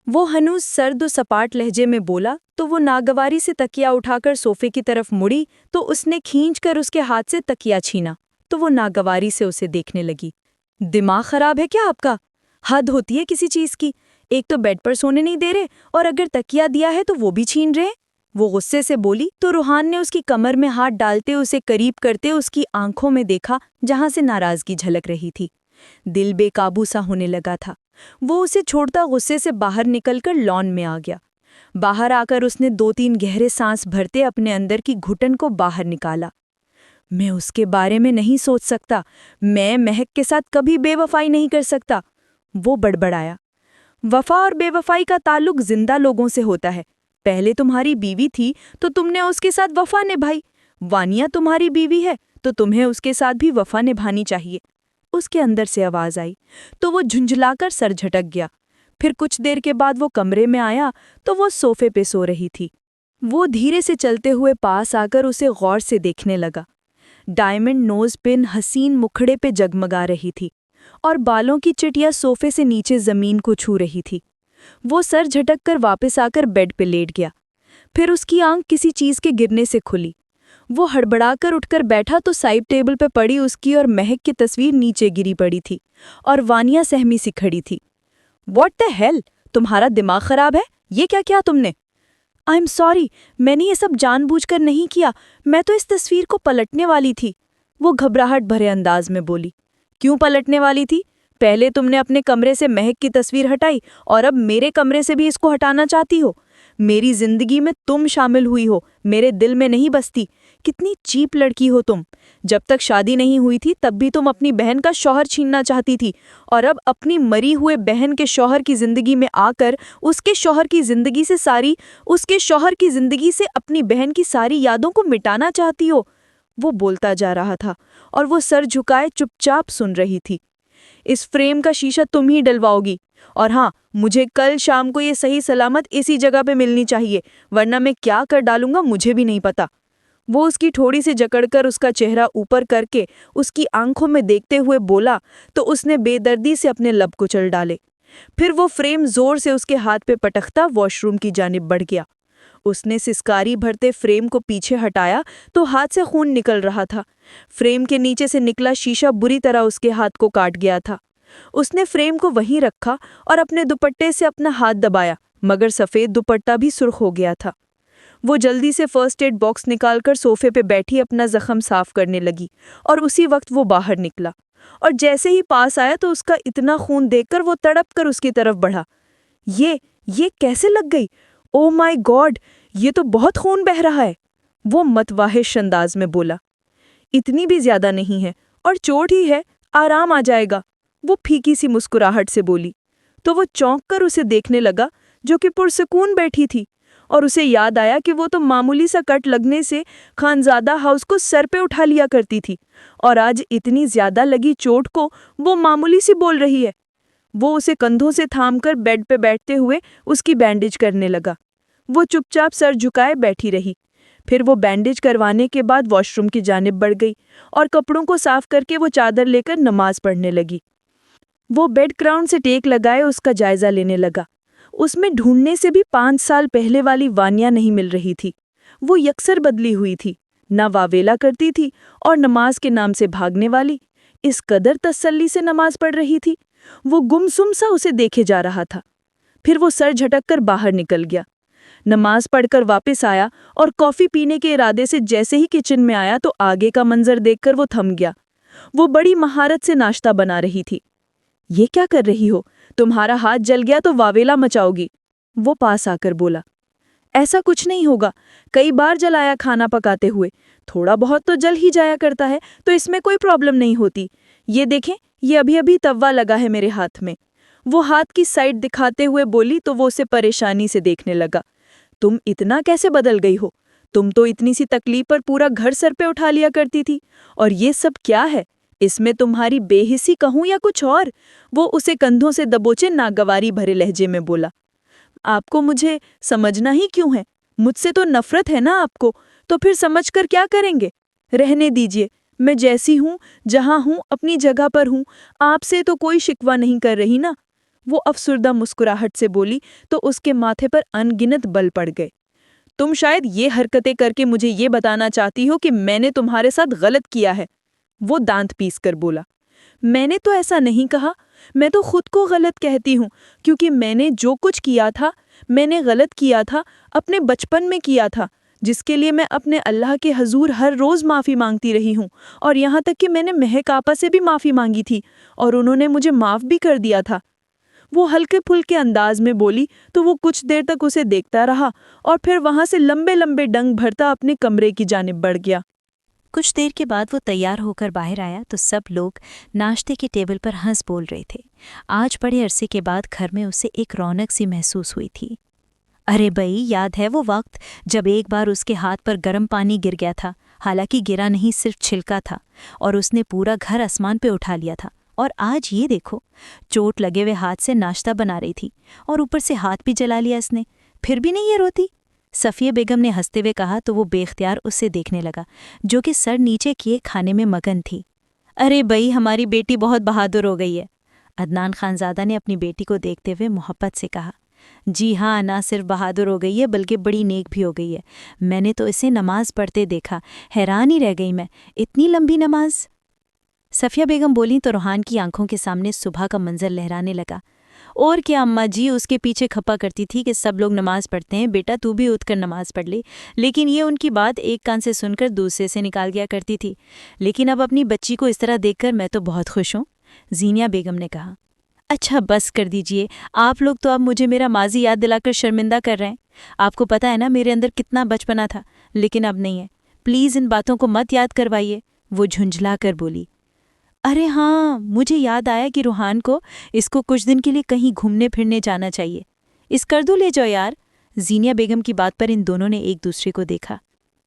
वो हनूज सर्द और सपाट लहजे में बोला तो वो नागवारी से तकिया उठाकर सोफे की तरफ मुड़ी तो उसने खींचकर उसके हाथ से तकिया छीना तो वो नागवारी से उसे देखने लगी। दिमाग खराब है क्या आपका? हद होती है किसी चीज की। एक तो बेड पर सोने नहीं दे रहे और अगर तकिया दिया है तो वो भी छीन रहे। वो गुस्से से बोली तो रूहान ने उसकी कमर में हाथ डालते उसे करीब करते उसकी आंखों में देखा जहां से नाराजगी झलक रही थी। दिल बेकाबू सा होने लगा था। वो उसे छोड़ता गुस्से से बाहर निकलकर लॉन में आ गया। बाहर आकर उसने 2-3 गहरे सांस भरते अपने अंदर की घुटन को बाहर निकाला। मैं उसके बारे में नहीं सोच सकता, मैं महक के साथ कभी बेवफाई नहीं कर सकता, वो बड़बड़ाया। वफा और बेवफाई का ताल्लुक जिंदा लोगों से होता है। पहले तुम्हारी बीवी थी तो तुमने उसके साथ वफा निभाई। वानिया तुम्हारी बीवी है तो तुम्हें उसके साथ भी वफा निभानी चाहिए। उसके अंदर से आवाज आई तो वो झुंझलाकर सर झटक गया। फिर कुछ देर के बाद वो कमरे में आया तो वो सोफे पे सो रही थी। वो धीरे से चलते हुए पास आकर उसे गौर से देखने लगा। डायमंड नोज पिन हसीन मुखड़े पे जगमगा रही थी और बालों की चिटिया सोफे से नीचे जमीन को छू रही थी। वो सर झटक कर वापस आकर बेड पे लेट गया। फिर उसकी आंख किसी चीज के गिरने से खुली। वो हड़बड़ाकर उठकर बैठा तो साइड टेबल पे पड़ी उसकी और महक की तस्वीर नीचे गिरी पड़ी थी और वानिया सहमी सी खड़ी थी। व्हाट द हेल, तुम्हारा दिमाग खराब है? ये क्या किया तुमने? आई एम सॉरी, मैंने ये सब जानबूझकर नहीं किया, मैं तो इस तस्वीर को पलटने वाली थी, वो घबराहट भरे अंदाज में बोली। क्यों पलटने वाली थी? पहले तुमने अपने कमरे से महक की तस्वीर हटाई और अब मेरे कमरे से भी इसको हटाना चाहती हो। मेरी जिंदगी में तुम शामिल हुई हो, मेरे दिल में नहीं बसती। कितनी चीप लड़की हो तुम। जब तक शादी नहीं हुई थी तब भी तुम अपनी बहन का शौहर छीनना चाहती थी और अब अपनी मरी हुए बहन के शौहर की जिंदगी में आकर उसके शौहर की जिंदगी से अपनी बहन की सारी यादों को मिटाना चाहती हो। वो बोलता जा रहा था और वो सर झुकाए चुपचाप सुन रही थी। इस फ्रेम का शीशा तुम ही डलवाओगी और हाँ, मुझे कल शाम को ये सही सलामत इसी जगह पे मिलनी चाहिए, वरना मैं क्या कर डालूंगा मुझे भी नहीं पता। वो उसकी थोड़ी सी जकड़कर उसका चेहरा ऊपर करके उसकी आंखों में देखते हुए बोला तो उसने बेदर्दी से अपने लब कुचल डाले। फिर वो फ्रेम जोर से उसके हाथ पे पटकता वॉशरूम की जानिब बढ़ गया। उसने सिसकारी भरते फ्रेम को पीछे हटाया तो हाथ से खून निकल रहा था। फ्रेम के नीचे से निकला शीशा बुरी तरह उसके हाथ को काट गया था। उसने फ्रेम को वहीं रखा और अपने दुपट्टे से अपना हाथ दबाया, मगर सफ़ेद दुपट्टा भी सुर्ख हो गया था। वो जल्दी से फर्स्ट एड बॉक्स निकालकर सोफे पे बैठी अपना जख्म साफ करने लगी और उसी वक्त वो बाहर निकला और जैसे ही पास आया तो उसका इतना खून देखकर वो तड़प कर उसकी तरफ बढ़ा। ये कैसे लग गई? ओ माय गॉड, ये तो बहुत खून बह रहा है, वो मतवाहिश अंदाज में बोला। इतनी भी ज्यादा नहीं है और चोट ही है, आराम आ जाएगा, वो फीकी सी मुस्कुराहट से बोली। तो वो चौंक कर उसे देखने लगा जो कि पुरसकून बैठी थी और उसे याद आया कि वो तो मामूली सा कट लगने से खानजादा हाउस को सर पे उठा लिया करती थी और आज इतनी ज्यादा लगी चोट को वो मामूली सी बोल रही है। वो उसे कंधों से थामकर बेड पे बैठते हुए उसकी बैंडेज करने लगा। वो चुपचाप सर झुकाए बैठी रही। फिर वो बैंडेज करवाने के बाद वॉशरूम की जानिब बढ़ गई और कपड़ों को साफ करके वो चादर लेकर नमाज पढ़ने लगी। वो बेड क्राउन से टेक लगाए उसका जायजा लेने लगा। उसमें ढूंढने से भी 5 साल पहले वाली वानिया नहीं मिल रही थी। वो यकसर बदली हुई थी, ना वावेला करती थी और नमाज के नाम से भागने वाली। इस कदर तसल्ली से नमाज पढ़ रही थी। वो गुमसुम सा उसे देखे जा रहा था। फिर वो सर झटककर बाहर निकल गया। नमाज पढ़कर वापस आया और कॉफी पीने के इरादे से जैसे ही किचन में आया तो आगे का मंजर देखकर वो थम गया। वो बड़ी महारत से नाश्ता बना रही थी। ये क्या कर रही हो? तुम्हारा हाथ जल गया तो वावेला मचाओगी, वो पास आकर बोला। ऐसा कुछ नहीं होगा, कई बार जलाया खाना पकाते हुए, थोड़ा बहुत तो जल ही जाया करता है, तो इसमें कोई प्रॉब्लम नहीं होती। ये देखें, ये अभी अभी तवा लगा है मेरे हाथ में। वो हाथ की साइड दिखाते हुए बोली तो वो उसे परेशानी से देखने लगा। तुम इतना कैसे बदल गई हो? तुम तो इतनी सी तकलीफ पर पूरा घर सर पे उठा लिया करती थी, और ये सब क्या है? इसमें तुम्हारी बेहिसी कहूं या कुछ और? वो उसे कंधों से दबोचे नागवारी भरे लहजे में बोला। आपको मुझे समझना ही क्यों है? मुझसे तो नफरत है ना आपको, तो फिर समझकर क्या करेंगे? रहने दीजिए, मैं जैसी हूँ, जहाँ हूँ, अपनी जगह पर हूँ, आपसे तो कोई शिकवा नहीं कर रही ना। वो अफसुर्दा मुस्कुराहट से बोली तो उसके माथे पर अनगिनत बल पड़ गए। तुम शायद ये हरकतें करके मुझे ये बताना चाहती हो कि मैंने तुम्हारे साथ गलत किया है, वो दांत पीस कर बोला। मैंने तो ऐसा नहीं कहा, मैं तो खुद को गलत कहती हूँ, क्योंकि मैंने जो कुछ किया था, मैंने गलत किया था, अपने बचपन में किया था, जिसके लिए मैं अपने अल्लाह के हजूर हर रोज़ माफ़ी मांगती रही हूँ, और यहाँ तक कि मैंने महक आपा से भी माफ़ी मांगी थी और उन्होंने मुझे माफ़ भी कर दिया था। वो हल्के फुल्के अंदाज में बोली तो वो कुछ देर तक उसे देखता रहा और फिर वहां से लंबे लंबे डंग भरता अपने कमरे की जानिब बढ़ गया। कुछ देर के बाद वो तैयार होकर बाहर आया तो सब लोग नाश्ते के टेबल पर हंस बोल रहे थे। आज बड़े अरसे के बाद घर में उसे एक रौनक सी महसूस हुई थी। अरे बई, याद है वो वक्त जब एक बार उसके हाथ पर गर्म पानी गिर गया था? हालांकि गिरा नहीं, सिर्फ छिलका था, और उसने पूरा घर आसमान पे उठा लिया था। और आज ये देखो, चोट लगे हुए हाथ से नाश्ता बना रही थी और ऊपर से हाथ भी जला लिया इसने, फिर भी नहीं ये रोती। सफ़िया बेगम ने हंसते हुए कहा तो वो बेख्तियार उससे देखने लगा, जो कि सर नीचे किए खाने में मगन थी। अरे बई, हमारी बेटी बहुत बहादुर हो गई है, अदनान खानज़ादा ने अपनी बेटी को देखते हुए मोहब्बत से कहा। जी हाँ, ना सिर्फ बहादुर हो गई है बल्कि बड़ी नेक भी हो गई है। मैंने तो इसे नमाज पढ़ते देखा, हैरान ही रह गई मैं, इतनी लंबी नमाज। सफ़िया बेगम बोली तो रूहान की आंखों के सामने सुबह का मंजर लहराने लगा। और क्या अम्मा जी, उसके पीछे खपा करती थी कि सब लोग नमाज पढ़ते हैं, बेटा तू भी उठकर नमाज पढ़ ले। लेकिन ये उनकी बात एक कान से सुनकर दूसरे से निकाल गया करती थी। लेकिन अब अपनी बच्ची को इस तरह देखकर मैं तो बहुत खुश हूँ, जीनिया बेगम ने कहा। अच्छा बस कर दीजिए, आप लोग तो अब मुझे मेरा माजी याद दिलाकर शर्मिंदा कर रहे हैं। आपको पता है ना मेरे अंदर कितना बचपना था, लेकिन अब नहीं है। प्लीज़ इन बातों को मत याद करवाइए, वो झुंझला कर बोली। अरे हाँ, मुझे याद आया कि रूहान को इसको कुछ दिन के लिए कहीं घूमने फिरने जाना चाहिए। इस कर दो ले जाओ यार। जीनिया बेगम की बात पर इन दोनों ने एक दूसरे को देखा।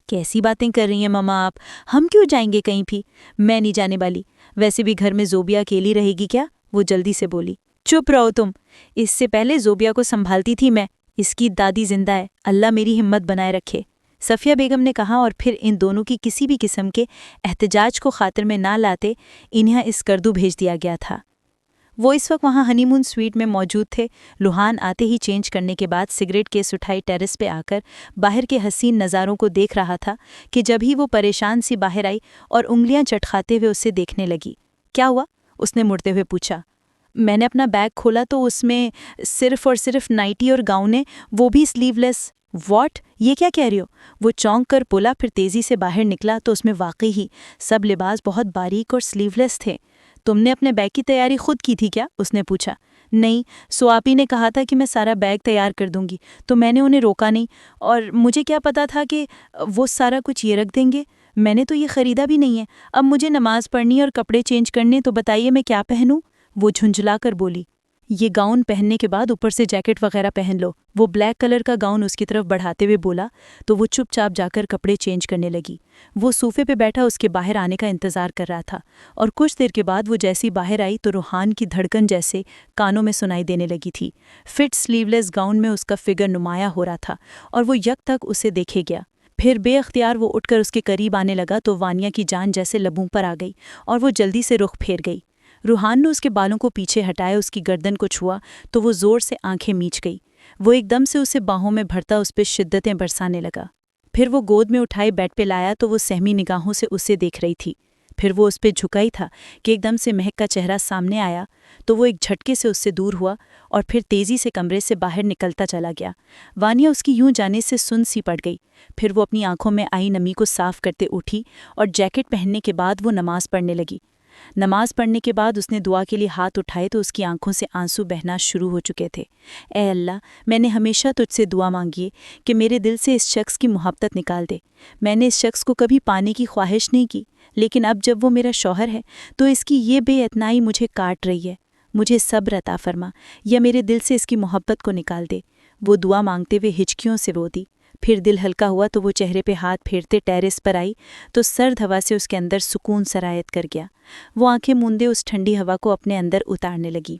कैसी बातें कर रही हैं मम्मा आप, हम क्यों जाएंगे कहीं भी? मैं नहीं जाने वाली, वैसे भी घर में जोबिया अकेली रहेगी क्या? वो जल्दी से बोली। चुप रहो तुम, इससे पहले जोबिया को संभालती थी मैं, इसकी दादी जिंदा है, अल्लाह मेरी हिम्मत बनाए रखे, सफ़िया बेगम ने कहा। और फिर इन दोनों की किसी भी किस्म के एहतजाज को खातिर में ना लाते इन्हें इस करदू भेज दिया गया था। वो इस वक्त वहाँ हनीमून स्वीट में मौजूद थे। लुहान आते ही चेंज करने के बाद सिगरेट केस उठाई टेरेस पे आकर बाहर के हसीन नज़ारों को देख रहा था कि जब ही वो परेशान सी बाहर आई और उंगलियां चटखाते हुए उससे देखने लगी। क्या हुआ? उसने मुड़ते हुए पूछा। मैंने अपना बैग खोला तो उसमें सिर्फ और सिर्फ नाइटी और गाउन, वो भी स्लीवलेस। वॉट? ये क्या कह रही हो? वो चौंक कर बोला, फिर तेज़ी से बाहर निकला तो उसमें वाकई ही सब लिबास बहुत बारीक और स्लीवलेस थे। तुमने अपने बैग की तैयारी खुद की थी क्या? उसने पूछा। नहीं, सोआपी ने कहा था कि मैं सारा बैग तैयार कर दूंगी, तो मैंने उन्हें रोका नहीं, और मुझे क्या पता था कि वो सारा कुछ ये रख देंगे। मैंने तो ये ख़रीदा भी नहीं है। अब मुझे नमाज पढ़नी और कपड़े चेंज करने, तो बताइए मैं क्या पहनूं? वो झुंझला कर बोली। ये गाउन पहनने के बाद ऊपर से जैकेट वगैरह पहन लो, वो ब्लैक कलर का गाउन उसकी तरफ बढ़ाते हुए बोला। तो वो चुपचाप जाकर कपड़े चेंज करने लगी। वो सोफे पे बैठा उसके बाहर आने का इंतज़ार कर रहा था, और कुछ देर के बाद वो जैसी बाहर आई तो रूहान की धड़कन जैसे कानों में सुनाई देने लगी थी। फिट स्लीवलेस गाउन में उसका फिगर नुमाया हो रहा था और वो यक तक उसे देखे गया। फिर बेअख्तियार वो उठकर उसके करीब आने लगा तो वानिया की जान जैसे लबों पर आ गई और वो जल्दी से रुख फेर गई। रूहान ने उसके बालों को पीछे हटाए, उसकी गर्दन को छुआ तो वो जोर से आंखें मीच गई। वो एकदम से उसे बाहों में भरता उस पर शिद्दतें बरसाने लगा। फिर वो गोद में उठाए बेड पे लाया तो वो सहमी निगाहों से उसे देख रही थी। फिर वो उस पर झुका ही था कि एकदम से महक का चेहरा सामने आया तो वो एक झटके से उससे दूर हुआ और फिर तेज़ी से कमरे से बाहर निकलता चला गया। वानिया उसकी यूं जाने से सुन सी पड़ गई। फिर वो अपनी आंखों में आई नमी को साफ करते उठी और जैकेट पहनने के बाद वो नमाज पढ़ने लगी। नमाज पढ़ने के बाद उसने दुआ के लिए हाथ उठाए तो उसकी आंखों से आंसू बहना शुरू हो चुके थे। ए अल्लाह, मैंने हमेशा तुझसे दुआ मांगी है कि मेरे दिल से इस शख्स की मोहब्बत निकाल दे। मैंने इस शख्स को कभी पाने की ख्वाहिश नहीं की, लेकिन अब जब वो मेरा शौहर है तो इसकी ये बेइतनाई मुझे काट रही है। मुझे सब्र अता फरमा या मेरे दिल से इसकी मोहब्बत को निकाल दे। वो दुआ मांगते हुए हिचकियों से रो दी। फिर दिल हल्का हुआ तो वो चेहरे पे हाथ फेरते टेरेस पर आई तो सर्द हवा से उसके अंदर सुकून सरायत कर गया। वो आंखें मूंदे उस ठंडी हवा को अपने अंदर उतारने लगी।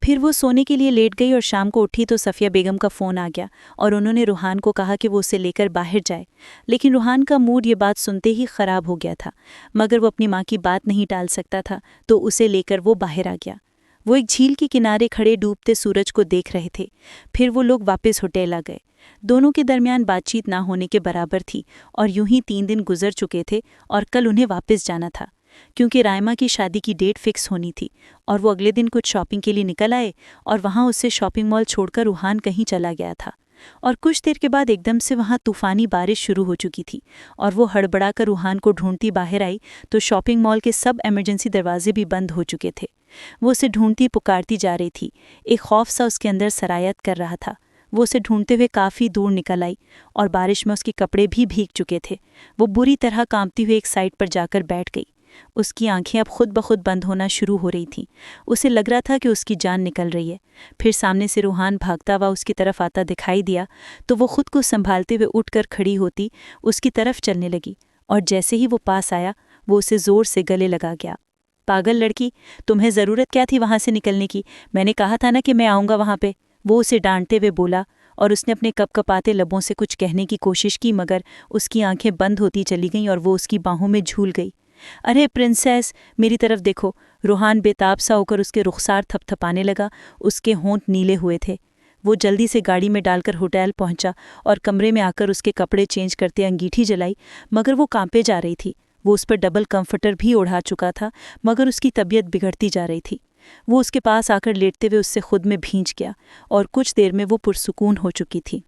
फिर वो सोने के लिए लेट गई और शाम को उठी तो सफ़िया बेगम का फ़ोन आ गया और उन्होंने रूहान को कहा कि वो उसे लेकर बाहर जाए। लेकिन रूहान का मूड ये बात सुनते ही ख़राब हो गया था, मगर वो अपनी माँ की बात नहीं टाल सकता था तो उसे लेकर वो बाहर आ गया। वो एक झील के किनारे खड़े डूबते सूरज को देख रहे थे। फिर वो लोग वापस होटल आ गए। दोनों के दरमियान बातचीत ना होने के बराबर थी और यूं ही 3 दिन गुजर चुके थे और कल उन्हें वापस जाना था क्योंकि रायमा की शादी की डेट फिक्स होनी थी। और वो अगले दिन कुछ शॉपिंग के लिए निकल आए और वहाँ उससे शॉपिंग मॉल छोड़कर रूहान कहीं चला गया था। और कुछ देर के बाद एकदम से वहाँ तूफ़ानी बारिश शुरू हो चुकी थी और वो हड़बड़ाकर रूहान को ढूंढती बाहर आई तो शॉपिंग मॉल के सब इमरजेंसी दरवाजे भी बंद हो चुके थे। वो उसे ढूंढती पुकारती जा रही थी। एक खौफ सा उसके अंदर सरायत कर रहा था। वो उसे ढूंढते हुए काफ़ी दूर निकल आई और बारिश में उसके कपड़े भी भीग चुके थे। वो बुरी तरह कांपती हुई एक साइड पर जाकर बैठ गई। उसकी आंखें अब खुद ब खुद बंद होना शुरू हो रही थीं। उसे लग रहा था कि उसकी जान निकल रही है। फिर सामने से रूहान भागता हुआ उसकी तरफ आता दिखाई दिया तो वो खुद को संभालते हुए उठकर खड़ी होती उसकी तरफ चलने लगी और जैसे ही वो पास आया वो उसे ज़ोर से गले लगा गया। पागल लड़की, तुम्हें ज़रूरत क्या थी वहाँ से निकलने की? मैंने कहा था ना कि मैं आऊँगा वहाँ पे, वो उसे डांटते हुए बोला। और उसने अपने कपकपाते लबों से कुछ कहने की कोशिश की मगर उसकी आंखें बंद होती चली गईं और वो उसकी बाहों में झूल गई। अरे प्रिंसेस, मेरी तरफ देखो। रूहान बेताब सा होकर उसके रुखसार थपथपाने लगा। उसके होंठ नीले हुए थे। वो जल्दी से गाड़ी में डालकर होटल पहुंचा और कमरे में आकर उसके कपड़े चेंज करते अंगीठी जलाई मगर वो कांपे जा रही थी। वो उस पर डबल कंफर्टर भी ओढ़ा चुका था मगर उसकी तबीयत बिगड़ती जा रही थी। वो उसके पास आकर लेटते हुए उससे खुद में भींच गया और कुछ देर में वो पुरसुकून हो चुकी थी।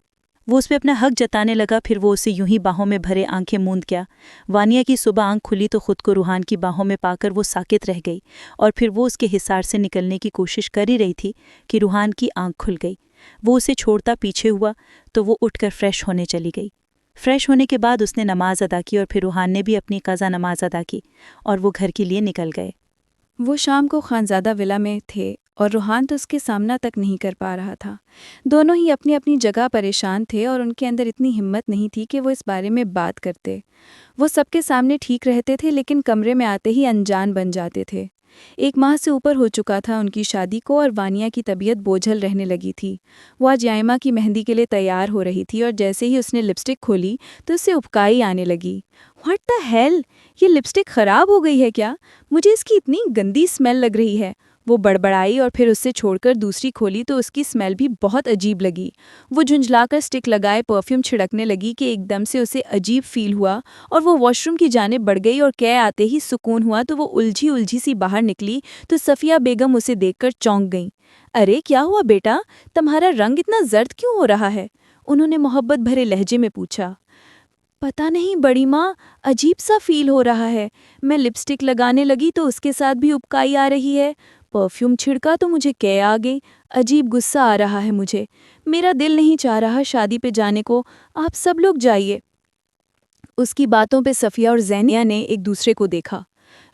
वो उस पर अपना हक जताने लगा। फिर वो उसे यूं ही बाहों में भरे आंखें मूंद गया। वानिया की सुबह आंख खुली तो खुद को रूहान की बाहों में पाकर वो साकित रह गई और फिर वो उसके हिसार से निकलने की कोशिश कर ही रही थी कि रूहान की आंख खुल गई। वो उसे छोड़ता पीछे हुआ तो वो उठकर फ्रेश होने चली गई। फ्रेश होने के बाद उसने नमाज अदा की और फिर रूहान ने भी अपनी क़ज़ा नमाज अदा की और वो घर के लिए निकल गए। वो शाम को खानज़ादा विला में थे और रूहान तो उसके सामना तक नहीं कर पा रहा था। दोनों ही अपनी अपनी जगह परेशान थे और उनके अंदर इतनी हिम्मत नहीं थी कि वो इस बारे में बात करते। वो सबके सामने ठीक रहते थे लेकिन कमरे में आते ही अनजान बन जाते थे। 1 माह से ऊपर हो चुका था उनकी शादी को और वानिया की तबीयत बोझल रहने लगी थी। वो आज याइमा की मेहंदी के लिए तैयार हो रही थी और जैसे ही उसने लिपस्टिक खोली तो उससे उबकाई आने लगी। व्हाट द हेल, ये लिपस्टिक ख़राब हो गई है क्या? मुझे इसकी इतनी गंदी स्मेल लग रही है। वो बड़बड़ाई और फिर उससे छोड़कर दूसरी खोली तो उसकी स्मेल भी बहुत अजीब लगी। वो झुंझलाकर स्टिक लगाए परफ्यूम छिड़कने लगी कि एकदम से उसे अजीब फील हुआ और वो वॉशरूम की जानिब बढ़ गई और कै आते ही सुकून हुआ तो वो उलझी उलझी सी बाहर निकली तो सफ़िया बेगम उसे देखकर चौंक गईं। अरे क्या हुआ बेटा, तुम्हारा रंग इतना जर्द क्यों हो रहा है? उन्होंने मोहब्बत भरे लहजे में पूछा। पता नहीं बड़ी माँ, अजीब सा फील हो रहा है। मैं लिपस्टिक लगाने लगी तो उसके साथ भी उबकाई आ रही है। परफ्यूम छिड़का तो मुझे कै आ गई। अजीब गुस्सा आ रहा है मुझे। मेरा दिल नहीं चाह रहा शादी पे जाने को। आप सब लोग जाइए। उसकी बातों पे सफ़िया और ज़ैनिया ने एक दूसरे को देखा।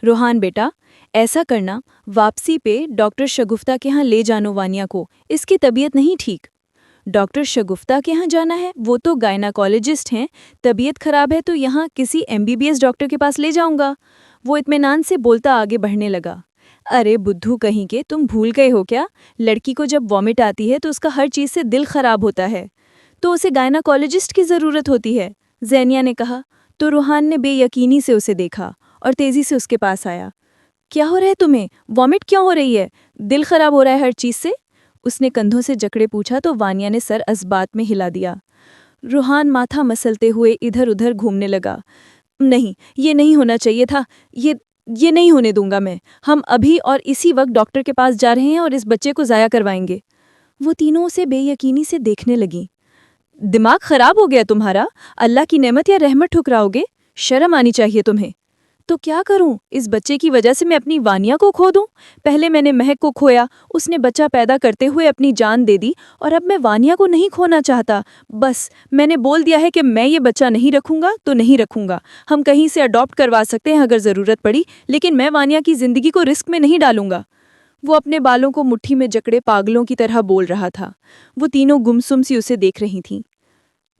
रूहान बेटा, ऐसा करना, वापसी पे डॉक्टर शगुफ्ता के यहाँ ले जानो वानिया को, इसकी तबीयत नहीं ठीक। डॉक्टर शगुफ्ता के यहाँ जाना है? वो तो गायनाकोलॉजिस्ट हैं। तबीयत खराब है तो यहाँ किसी MBBS डॉक्टर के पास ले जाऊंगा। वो इत्मीनान से बोलता आगे बढ़ने लगा। अरे बुद्धू कहीं के, तुम भूल गए हो क्या? लड़की को जब वॉमिट आती है तो उसका हर चीज़ से दिल खराब होता है, तो उसे गायनाकोलॉजिस्ट की ज़रूरत होती है, ज़ैनिया ने कहा। तो रूहान ने बेयकीनी से उसे देखा और तेज़ी से उसके पास आया। क्या हो रहा है तुम्हें? वॉमिट क्यों हो रही है? दिल खराब हो रहा है हर चीज़ से? उसने कंधों से जकड़े पूछा तो वानिया ने सर अस्बात में हिला दिया। रूहान माथा मसलते हुए इधर उधर घूमने लगा। नहीं, ये नहीं होना चाहिए था। ये नहीं होने दूंगा मैं। हम अभी और इसी वक्त डॉक्टर के पास जा रहे हैं और इस बच्चे को ज़ाया करवाएंगे। वो तीनों उसे बेयकीनी से देखने लगी। दिमाग खराब हो गया तुम्हारा? अल्लाह की नेमत या रहमत ठुकराओगे? शर्म आनी चाहिए तुम्हें। तो क्या करूं? इस बच्चे की वजह से मैं अपनी वानिया को खो दूं? पहले मैंने महक को खोया, उसने बच्चा पैदा करते हुए अपनी जान दे दी और अब मैं वानिया को नहीं खोना चाहता। बस मैंने बोल दिया है कि मैं ये बच्चा नहीं रखूंगा तो नहीं रखूंगा। हम कहीं से अडॉप्ट करवा सकते हैं अगर ज़रूरत पड़ी, लेकिन मैं वानिया की ज़िंदगी को रिस्क में नहीं डालूंगा। वो अपने बालों को मुट्ठी में जकड़े पागलों की तरह बोल रहा था। वो तीनों गुमसुम सी उसे देख रही थीं।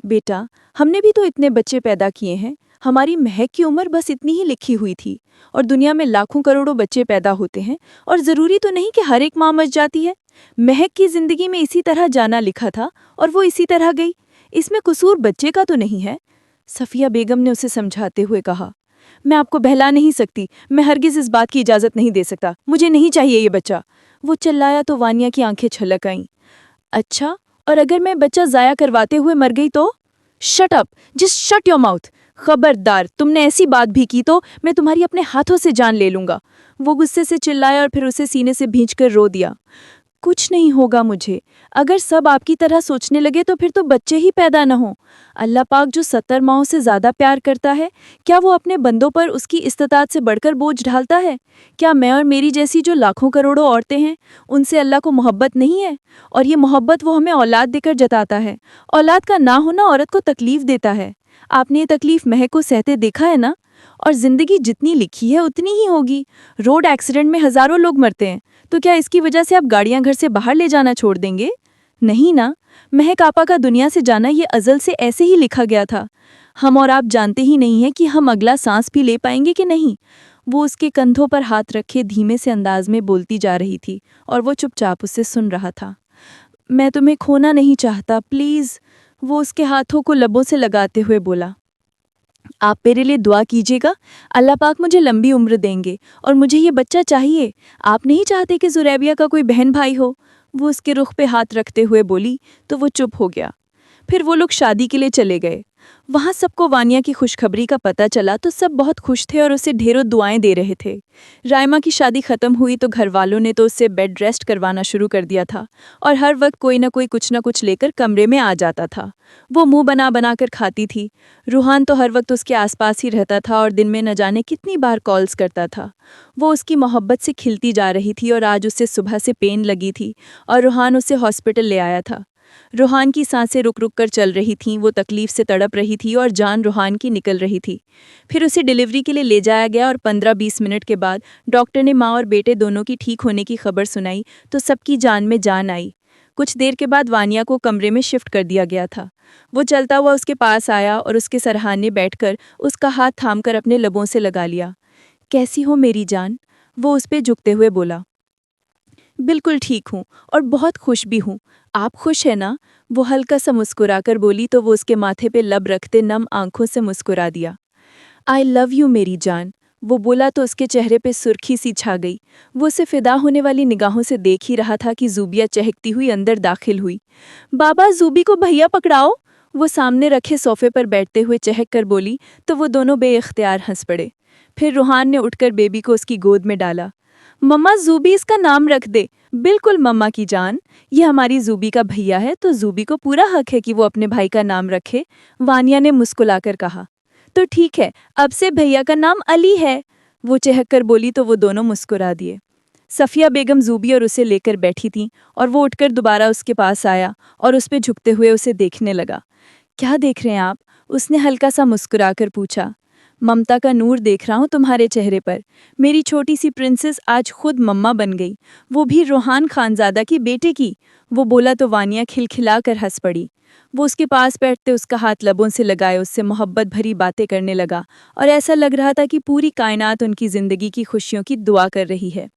बेटा, हमने भी तो इतने बच्चे पैदा किए हैं। हमारी महक की उम्र बस इतनी ही लिखी हुई थी, और दुनिया में लाखों करोड़ों बच्चे पैदा होते हैं, और ज़रूरी तो नहीं कि हर एक माँ मर जाती है। महक की ज़िंदगी में इसी तरह जाना लिखा था, और वो इसी तरह गई। इसमें कसूर बच्चे का तो नहीं है। सफ़िया बेगम ने उसे समझाते हुए कहा, मैं आपको बहला नहीं सकती। मैं हरगिज़ इस बात की इजाज़त नहीं दे सकता। मुझे नहीं चाहिए ये बच्चा। वो चिल्लाया तो वानिया की आंखें छलक आईं। अच्छा, और अगर मैं बच्चा ज़ाया करवाते हुए मर गई तो? Shut up, just shut your mouth. खबरदार, तुमने ऐसी बात भी की तो मैं तुम्हारी अपने हाथों से जान ले लूंगा। वो गुस्से से चिल्लाया और फिर उसे सीने से भींचकर रो दिया। कुछ नहीं होगा मुझे। अगर सब आपकी तरह सोचने लगे तो फिर तो बच्चे ही पैदा न हो। अल्लाह पाक जो 70 माओं से ज़्यादा प्यार करता है, क्या वो अपने बंदों पर उसकी इस्तिताअत से बढ़कर बोझ ढालता है? क्या मैं और मेरी जैसी जो लाखों करोड़ों औरतें हैं, उनसे अल्लाह को मोहब्बत नहीं है? और ये मोहब्बत वो हमें औलाद देकर जताता है। औलाद का ना होना औरत को तकलीफ देता है। आपने ये तकलीफ महक को सहते देखा है ना? और जिंदगी जितनी लिखी है उतनी ही होगी। रोड एक्सीडेंट में हज़ारों लोग मरते हैं, तो क्या इसकी वजह से आप गाड़ियां घर से बाहर ले जाना छोड़ देंगे? नहीं ना। महक आपा का दुनिया से जाना ये अज़ल से ऐसे ही लिखा गया था। हम और आप जानते ही नहीं हैं कि हम अगला सांस भी ले पाएंगे कि नहीं। वो उसके कंधों पर हाथ रखे धीमे से अंदाज में बोलती जा रही थी, और वो चुपचाप उसे सुन रहा था। मैं तुम्हें खोना नहीं चाहता, प्लीज़। वो उसके हाथों को लबों से लगाते हुए बोला। आप मेरे लिए दुआ कीजिएगा। अल्लाह पाक मुझे लंबी उम्र देंगे, और मुझे ये बच्चा चाहिए। आप नहीं चाहते कि ज़ुरैबिया का कोई बहन भाई हो? वो उसके रुख पे हाथ रखते हुए बोली तो वो चुप हो गया। फिर वो लोग शादी के लिए चले गए। वहाँ सबको वानिया की खुशखबरी का पता चला तो सब बहुत खुश थे और उसे ढेरों दुआएं दे रहे थे। राइमा की शादी ख़त्म हुई तो घर वालों ने तो उससे बेड रेस्ट करवाना शुरू कर दिया था, और हर वक्त कोई ना कुछ लेकर कमरे में आ जाता था। वो मुंह बना बना कर खाती थी। रूहान तो हर वक्त उसके आसपास ही रहता था और दिन में न जाने कितनी बार कॉल्स करता था। वो उसकी मोहब्बत से खिलती जा रही थी, और आज उसे सुबह से पेन लगी थी और रूहान उसे हॉस्पिटल ले आया था। रूहान की सांसें रुक रुक कर चल रही थीं, वो तकलीफ से तड़प रही थी और जान रूहान की निकल रही थी। फिर उसे डिलीवरी के लिए ले जाया गया, और 15-20 मिनट के बाद डॉक्टर ने माँ और बेटे दोनों की ठीक होने की खबर सुनाई तो सबकी जान में जान आई। कुछ देर के बाद वानिया को कमरे में शिफ्ट कर दिया गया था। वो चलता हुआ उसके पास आया और उसके सरहाने बैठकर उसका हाथ थामकर अपने लबों से लगा लिया। कैसी हो मेरी जान? वो उस पे झुकते हुए बोला। बिल्कुल ठीक हूँ, और बहुत खुश भी हूँ। आप खुश हैं ना? वो हल्का सा मुस्कुराकर बोली तो वो उसके माथे पे लब रखते नम आंखों से मुस्कुरा दिया। आई लव यू मेरी जान। वो बोला तो उसके चेहरे पे सुर्खी सी छा गई। वो उसे फिदा होने वाली निगाहों से देख ही रहा था कि ज़ूबिया चहकती हुई अंदर दाखिल हुई। बाबा, ज़ूबी को भैया पकड़ाओ। वो सामने रखे सोफे पर बैठते हुए चहक कर बोली तो वो दोनों बेइख्तियार हंस पड़े। फिर रूहान ने उठकर बेबी को उसकी गोद में डाला। मम्मा, ज़ूबी इसका नाम रख दे। बिल्कुल मम्मा की जान, ये हमारी ज़ूबी का भैया है तो ज़ूबी को पूरा हक है कि वो अपने भाई का नाम रखे। वानिया ने मुस्कुलाकर कहा। तो ठीक है, अब से भैया का नाम अली है। वो चहक कर बोली तो वो दोनों मुस्कुरा दिए। सफ़िया बेगम ज़ूबी और उसे लेकर बैठी थीं, और वो उठकर दोबारा उसके पास आया और उस पे झुकते हुए उसे देखने लगा। क्या देख रहे हैं आप? उसने हल्का सा मुस्कुराकर पूछा। ममता का नूर देख रहा हूँ तुम्हारे चेहरे पर। मेरी छोटी सी प्रिंसेस आज खुद मम्मा बन गई, वो भी रूहान खानज़ादा की बेटे की। वो बोला तो वानिया खिलखिलाकर हंस पड़ी। वो उसके पास बैठते उसका हाथ लबों से लगाए उससे मोहब्बत भरी बातें करने लगा, और ऐसा लग रहा था कि पूरी कायनात उनकी ज़िंदगी की खुशियों की दुआ कर रही है।